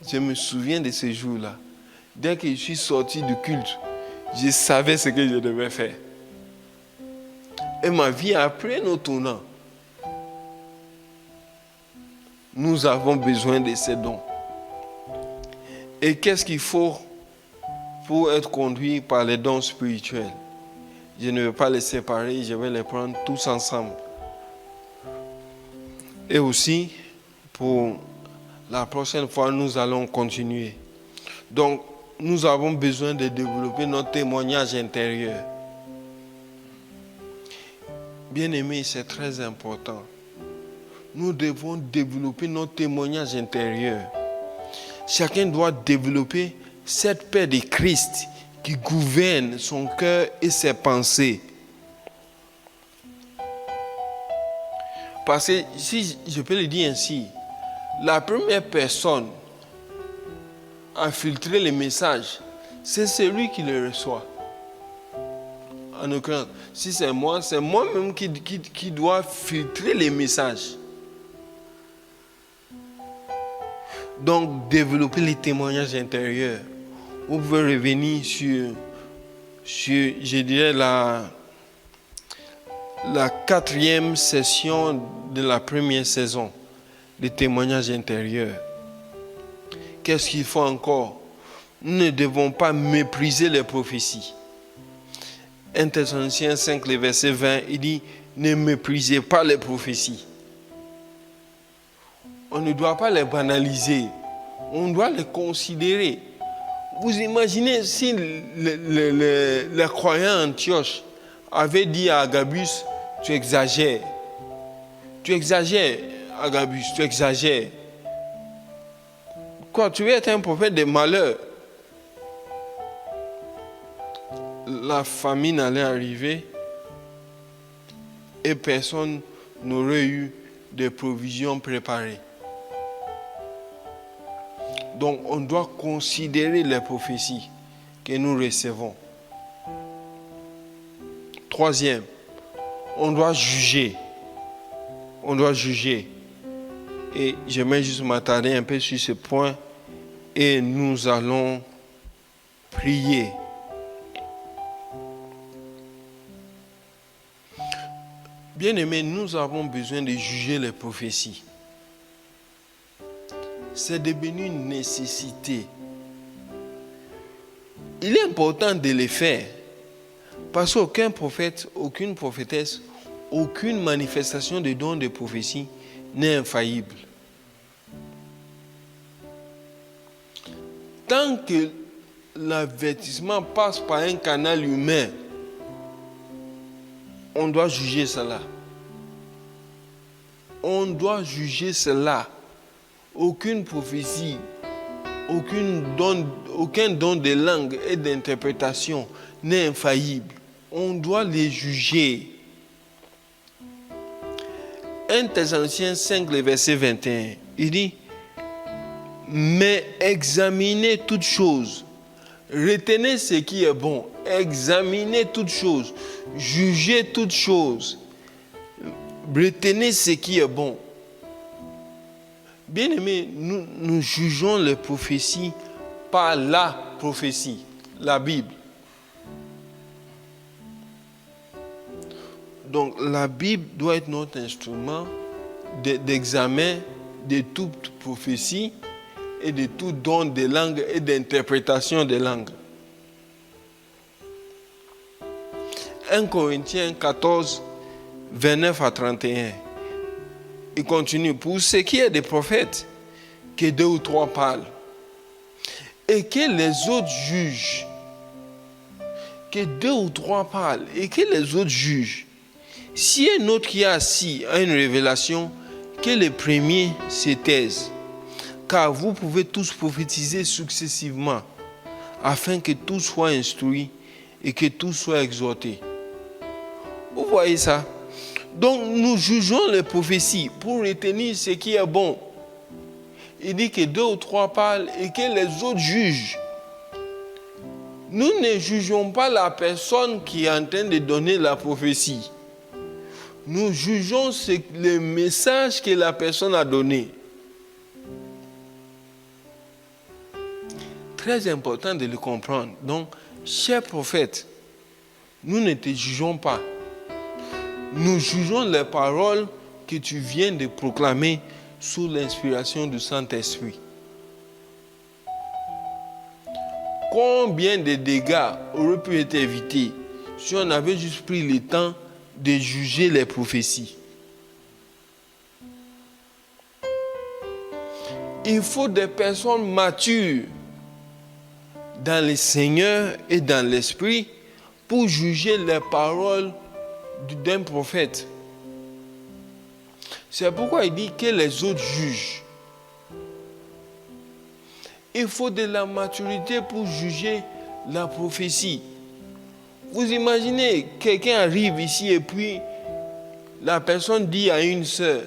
Je me souviens de ce jour-là. Dès que je suis sorti du culte, je savais ce que je devais faire. Et ma vie a pris un autre tournant. Nous avons besoin de ces dons. Et qu'est-ce qu'il faut pour être conduit par les dons spirituels? Je ne vais pas les séparer, je vais les prendre tous ensemble. Et aussi, pour la prochaine fois, nous allons continuer. Donc, nous avons besoin de développer notre témoignage intérieur. Bien-aimés, c'est très important. Nous devons développer notre témoignage intérieur. Chacun doit développer cette paix de Christ qui gouverne son cœur et ses pensées. Parce que, si je peux le dire ainsi, la première personne à filtrer les messages, c'est celui qui les reçoit. En l'occurrence, si c'est moi-même qui dois filtrer les messages. Donc, développer les témoignages intérieurs. Vous pouvez revenir sur je dirais, la 4e session de la première saison, les témoignages intérieurs. Qu'est-ce qu'il faut encore? Nous ne devons pas mépriser les prophéties. 1 Thessaloniciens 5, le verset 20, il dit, ne méprisez pas les prophéties. On ne doit pas les banaliser. On doit les considérer. Vous imaginez si les croyants Antioche avaient dit à Agabus, tu exagères. Tu exagères, Agabus, tu exagères. Quoi, tu veux être un prophète de malheur? La famine allait arriver et personne n'aurait eu de provisions préparées. Donc, on doit considérer les prophéties que nous recevons. 3e, on doit juger. On doit juger. Et j'aimerais juste m'attarder un peu sur ce point et nous allons prier. Bien-aimés, nous avons besoin de juger les prophéties. C'est devenu une nécessité. Il est important de les faire parce qu'aucun prophète, aucune prophétesse, aucune manifestation de don de prophétie n'est infaillible. Tant que l'avertissement passe par un canal humain, on doit juger cela. On doit juger cela. Aucune prophétie, aucun don de langue et d'interprétation n'est infaillible. On doit les juger. 1 Thessaloniciens 5, le verset 21, il dit, mais examinez toutes choses, retenez ce qui est bon, examinez toutes choses, jugez toutes choses, retenez ce qui est bon. Bien-aimés, nous jugeons les prophéties par la prophétie, la Bible. Donc la Bible doit être notre instrument d'examen de toute prophétie et de tout don de langue et d'interprétation des langues. 1 Corinthiens 14, 29 à 31. Il continue. Pour ce qui est des prophètes, que 2 ou 3 parlent, et que les autres jugent. Que 2 ou 3 parlent, et que les autres jugent. Si un autre qui est assis a une révélation, que les premiers se taisent. Car vous pouvez tous prophétiser successivement, afin que tous soient instruits et que tous soient exhortés. Vous voyez ça? Donc nous jugeons les prophéties pour retenir ce qui est bon. Il dit que 2 ou 3 parlent et que les autres jugent. Nous ne jugeons pas la personne qui est en train de donner la prophétie. Nous jugeons le message que la personne a donné. Très important de le comprendre. Donc, chers prophètes, nous ne te jugeons pas. Nous jugeons les paroles que tu viens de proclamer sous l'inspiration du Saint-Esprit. Combien de dégâts auraient pu être évités si on avait juste pris le temps de juger les prophéties? Il faut des personnes matures dans le Seigneur et dans l'Esprit pour juger les paroles d'un prophète. C'est pourquoi il dit que les autres jugent. Il faut de la maturité pour juger la prophétie. Vous imaginez, quelqu'un arrive ici et puis la personne dit à une sœur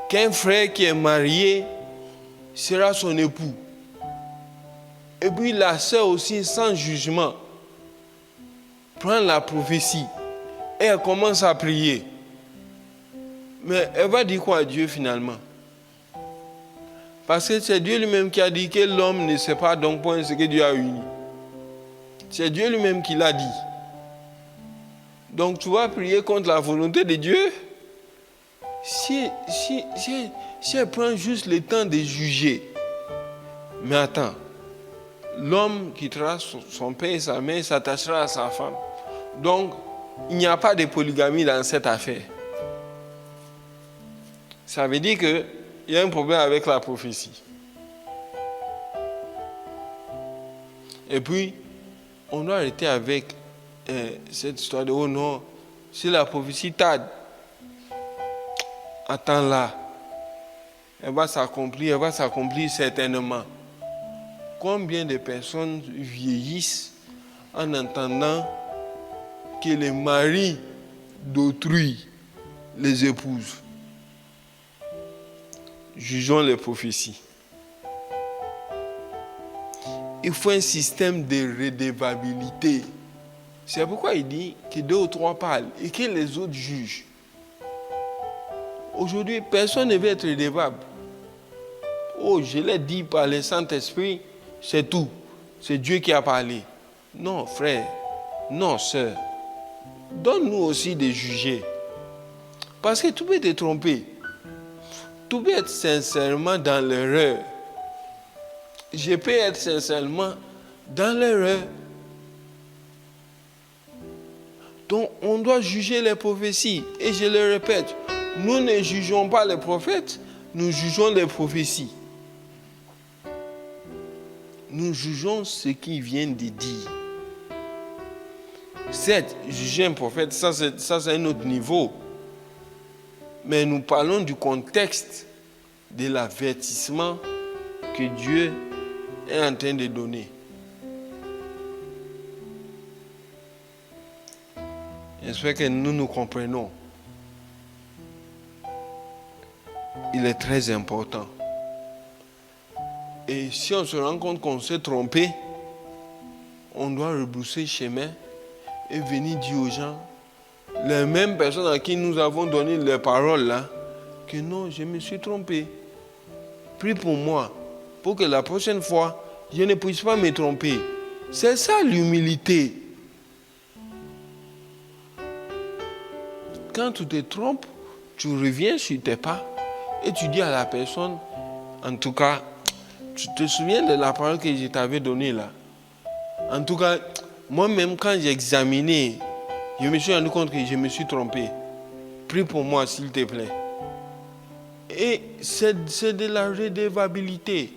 qu'un frère qui est marié sera son époux. Et puis la sœur aussi, sans jugement, prend la prophétie et elle commence à prier. Mais elle va dire quoi à Dieu finalement? Parce que c'est Dieu lui-même qui a dit que l'homme ne sait pas donc point ce que Dieu a uni. C'est Dieu lui-même qui l'a dit. Donc tu vas prier contre la volonté de Dieu? Si elle prend juste le temps de juger. Mais attends, l'homme quittera son père et sa mère, s'attachera à sa femme. Donc, il n'y a pas de polygamie dans cette affaire. Ça veut dire qu'il y a un problème avec la prophétie. Et puis, on doit arrêter avec cette histoire de « Oh non, si la prophétie tarde, attends-la. Elle va s'accomplir certainement. » Combien de personnes vieillissent en entendant que les maris d'autrui les épousent? Jugeons les prophéties. Il faut un système de redevabilité. C'est pourquoi il dit que 2 ou 3 parlent et que les autres jugent. Aujourd'hui, personne ne veut être redevable. Oh, je l'ai dit par le Saint-Esprit, c'est tout. C'est Dieu qui a parlé. Non, frère. Non, sœur. Donne-nous aussi de juger. Parce que tu peux te tromper. Tu peux être sincèrement dans l'erreur. Je peux être sincèrement dans l'erreur. Donc, on doit juger les prophéties. Et je le répète, nous ne jugeons pas les prophètes, nous jugeons les prophéties. Nous jugeons ce qu'ils viennent de dire. Certes, juger un prophète, ça c'est un autre niveau. Mais nous parlons du contexte de l'avertissement que Dieu est en train de donner. J'espère que nous comprenons. Il est très important. Et si on se rend compte qu'on s'est trompé, on doit rebrousser chemin et venir dire aux gens, les mêmes personnes à qui nous avons donné les paroles là, que non, je me suis trompé. Prie pour moi, pour que la prochaine fois, je ne puisse pas me tromper. C'est ça l'humilité. Quand tu te trompes, tu reviens sur tes pas et tu dis à la personne, en tout cas, tu te souviens de la parole que je t'avais donnée là? En tout cas, moi-même, quand j'ai examiné, je me suis rendu compte que je me suis trompé. Prie pour moi, s'il te plaît. Et c'est de la redevabilité.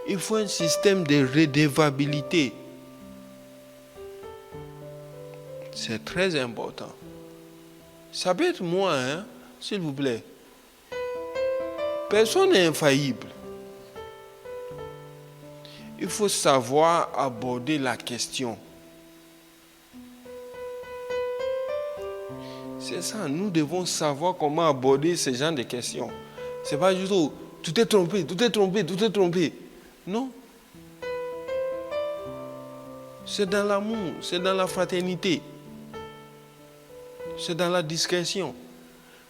Il faut un système de redevabilité. C'est très important. Ça peut être moi, hein, s'il vous plaît. Personne n'est infaillible. Il faut savoir aborder la question. C'est ça, nous devons savoir comment aborder ce genre de questions. C'est pas juste, oh, tu t'es trompé, tu t'es trompé, tu t'es trompé. Non. C'est dans l'amour, c'est dans la fraternité. C'est dans la discrétion.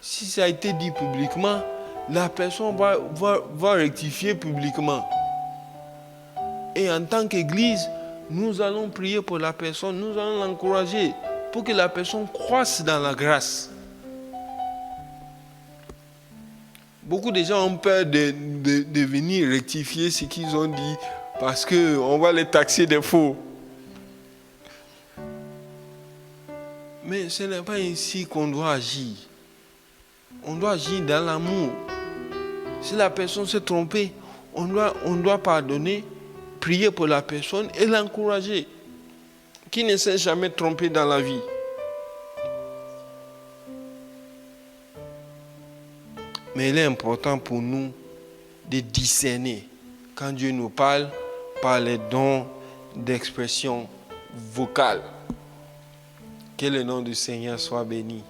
Si ça a été dit publiquement, la personne va rectifier publiquement. Et en tant qu'Église, nous allons prier pour la personne, nous allons l'encourager pour que la personne croisse dans la grâce. Beaucoup de gens ont peur de venir rectifier ce qu'ils ont dit parce qu'on va les taxer de faux. Mais ce n'est pas ainsi qu'on doit agir. On doit agir dans l'amour. Si la personne s'est trompée, on doit pardonner, prier pour la personne et l'encourager. Qui ne s'est jamais trompé dans la vie? Mais il est important pour nous de discerner quand Dieu nous parle par les dons d'expression vocale. Que le nom du Seigneur soit béni.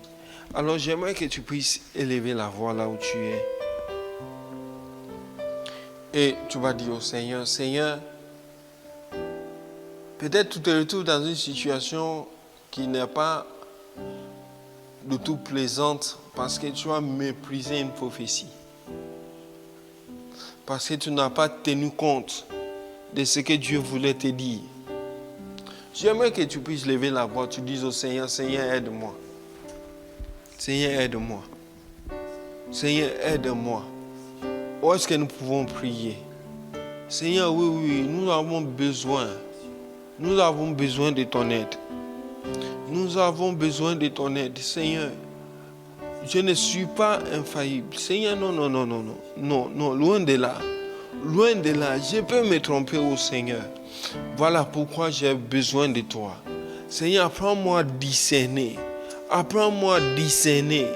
Alors j'aimerais que tu puisses élever la voix là où tu es. Et tu vas dire au Seigneur, Seigneur, peut-être tu te retrouves dans une situation qui n'est pas de tout plaisante parce que tu as méprisé une prophétie. Parce que tu n'as pas tenu compte de ce que Dieu voulait te dire. J'aimerais que tu puisses lever la voix, tu dises au Seigneur, Seigneur, aide-moi. Seigneur, aide-moi. Seigneur, aide-moi. Où est-ce que nous pouvons prier? Seigneur, oui, nous avons besoin. Nous avons besoin de ton aide. Nous avons besoin de ton aide, Seigneur. Je ne suis pas infaillible. Seigneur, non, loin de là. Loin de là, je peux me tromper au Seigneur. Voilà pourquoi j'ai besoin de toi. Seigneur, apprends-moi à discerner. Apprends-moi à discerner.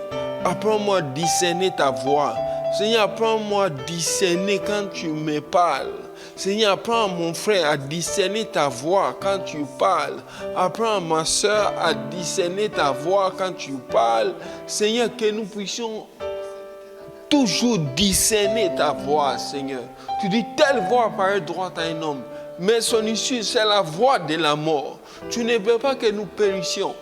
Apprends-moi à discerner ta voix. Seigneur, apprends-moi à discerner quand tu me parles. Seigneur, apprends à mon frère à discerner ta voix quand tu parles. Apprends à ma soeur à discerner ta voix quand tu parles. Seigneur, que nous puissions toujours discerner ta voix, Seigneur. Tu dis, telle voix paraît droite à un homme, mais son issue, c'est la voix de la mort. Tu ne veux pas que nous périssions.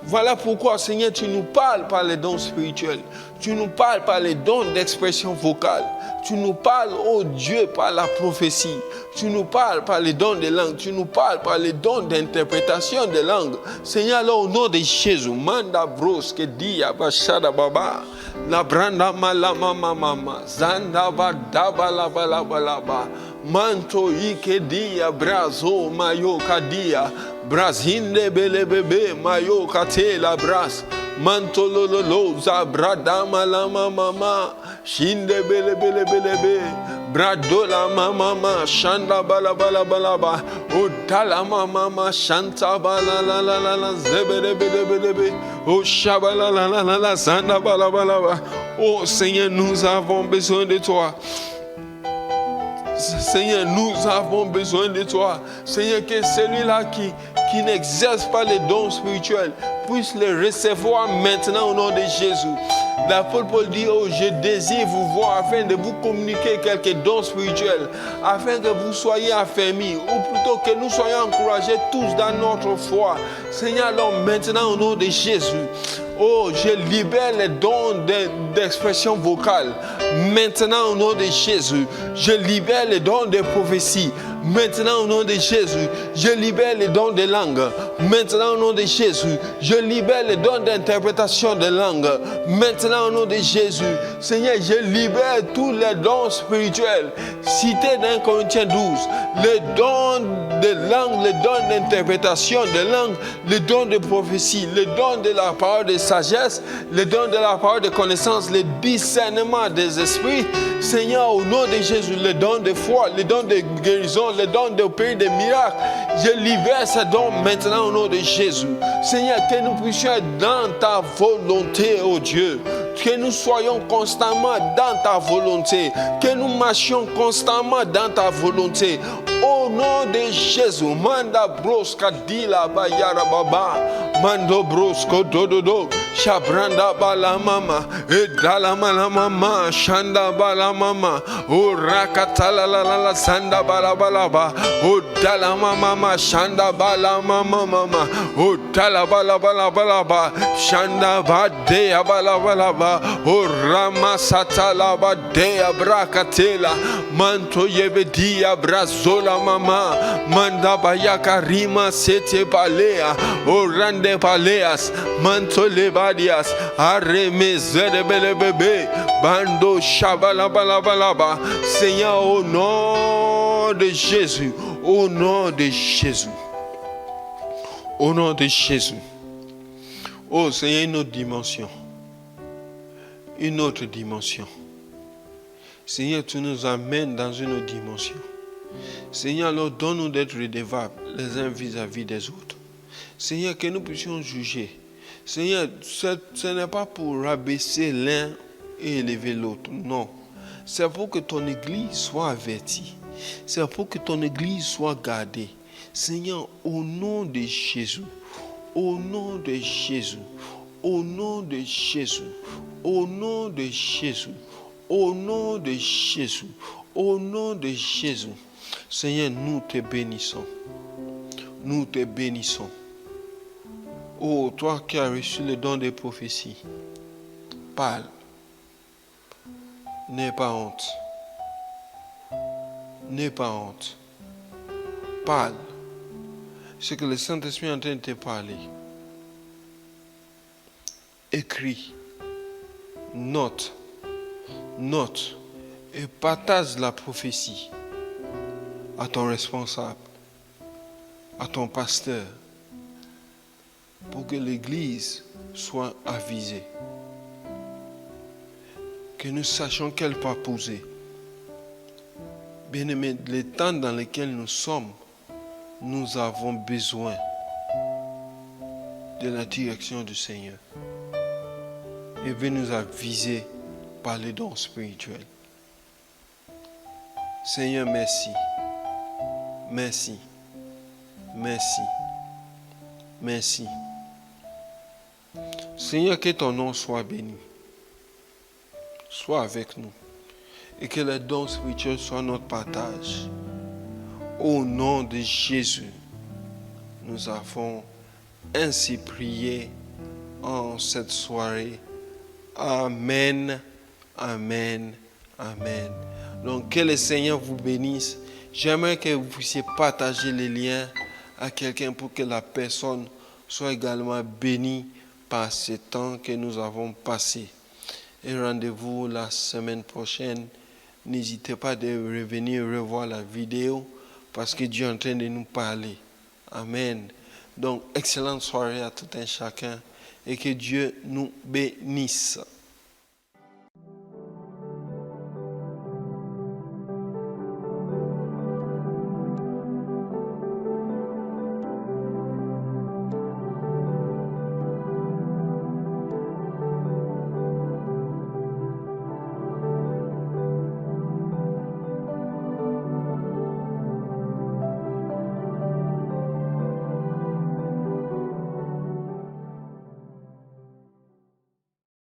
Voilà pourquoi, Seigneur, tu nous parles par les dons spirituels. Tu nous parles par les dons d'expression vocale. Tu nous parles, oh Dieu, par la prophétie. Tu nous parles par les dons de langue. Tu nous parles par les dons d'interprétation de langue. Seigneur, alors, au nom de Jésus, manda bros que dia bashada baba, la branda malama mama, zanda badaba la balabalaba, manto ike dia brazo mayo kadia, brazinde bele bebe mayo kate la bras. Mantololo zabrada malama mama shinde bele be bradola mama shanda bala ba odala mama shanta bala la zebele be o shabala la sanda bala ba. Oh Seigneur, nous avons besoin de toi. Seigneur, nous avons besoin de toi. Seigneur, que celui-là qui n'exerce pas les dons spirituels puisse les recevoir maintenant au nom de Jésus. L'apôtre Paul dit, oh, je désire vous voir afin de vous communiquer quelques dons spirituels, afin que vous soyez affermis, ou plutôt que nous soyons encouragés tous dans notre foi. Seigneur, alors maintenant au nom de Jésus, oh, je libère les dons d'expression vocale. Maintenant au nom de Jésus, je libère les dons de prophétie. Maintenant au nom de Jésus, je libère les dons de langue. Maintenant au nom de Jésus, je libère les dons d'interprétation de langue. Maintenant au nom de Jésus, Seigneur, je libère tous les dons spirituels cités dans 1 Corinthiens 12. Les dons de langue, les dons d'interprétation de langue, les dons de prophétie, les dons de la parole de sagesse, les dons de la parole de connaissance, le discernement des esprits. Seigneur, au nom de Jésus, les dons de foi, les dons de guérison, les dons d'opérer des miracles, je libère ces dons maintenant au nom de Jésus. Seigneur, que nous puissions être dans ta volonté, oh Dieu. Que nous soyons constamment dans ta volonté. Que nous marchions constamment dans ta volonté. Au nom de Jésus, manda broska dila bayara baba, mando brosko dododo, shabranda bala mama, edala mala mama, shanda bala mama, o rakatala la la la sanda bala bala ba, o dala mama shanda bala mama, o dala bala bala bala ba, shanda ba de bala bala ba, o ramasata la ba de brakatela, manto yebedia brazola mama, manda bayaka rima sete palea, orande paleas, manto lebadias, arremeze de bele bébé, bando shabala bala bala ba. Seigneur, au nom de Jésus, au nom de Jésus, au nom de Jésus. Oh Seigneur, une autre dimension, une autre dimension. Seigneur, tu nous amènes dans une autre dimension. Seigneur, alors donne-nous d'être redevables les uns vis-à-vis des autres. Seigneur, que nous puissions juger. Seigneur, ce n'est pas pour rabaisser l'un et élever l'autre. Non. C'est pour que ton église soit avertie. C'est pour que ton église soit gardée. Seigneur, au nom de Jésus, au nom de Jésus, au nom de Jésus, au nom de Jésus, au nom de Jésus, au nom de Jésus, Seigneur, nous te bénissons. Nous te bénissons. Oh, toi qui as reçu le don des prophéties, parle. N'aie pas honte. N'aie pas honte. Parle. Ce que le Saint-Esprit est en train de te parler. Écris. Note. Note. Et partage la prophétie à ton responsable, à ton pasteur, pour que l'Église soit avisée. Que nous sachions quel pas poser. Bien-aimés, les temps dans lesquels nous sommes, nous avons besoin de la direction du Seigneur. Il veut nous aviser par les dons spirituels. Seigneur, merci. Merci. Merci. Merci. Seigneur, que ton nom soit béni. Sois avec nous. Et que les dons spirituels soient notre partage. Au nom de Jésus, nous avons ainsi prié en cette soirée. Amen, amen, amen. Donc, que le Seigneur vous bénisse. J'aimerais que vous puissiez partager les liens à quelqu'un pour que la personne soit également bénie par ce temps que nous avons passé. Et rendez-vous la semaine prochaine. N'hésitez pas de revenir revoir la vidéo parce que Dieu est en train de nous parler. Amen. Donc, excellente soirée à tout un chacun et que Dieu nous bénisse.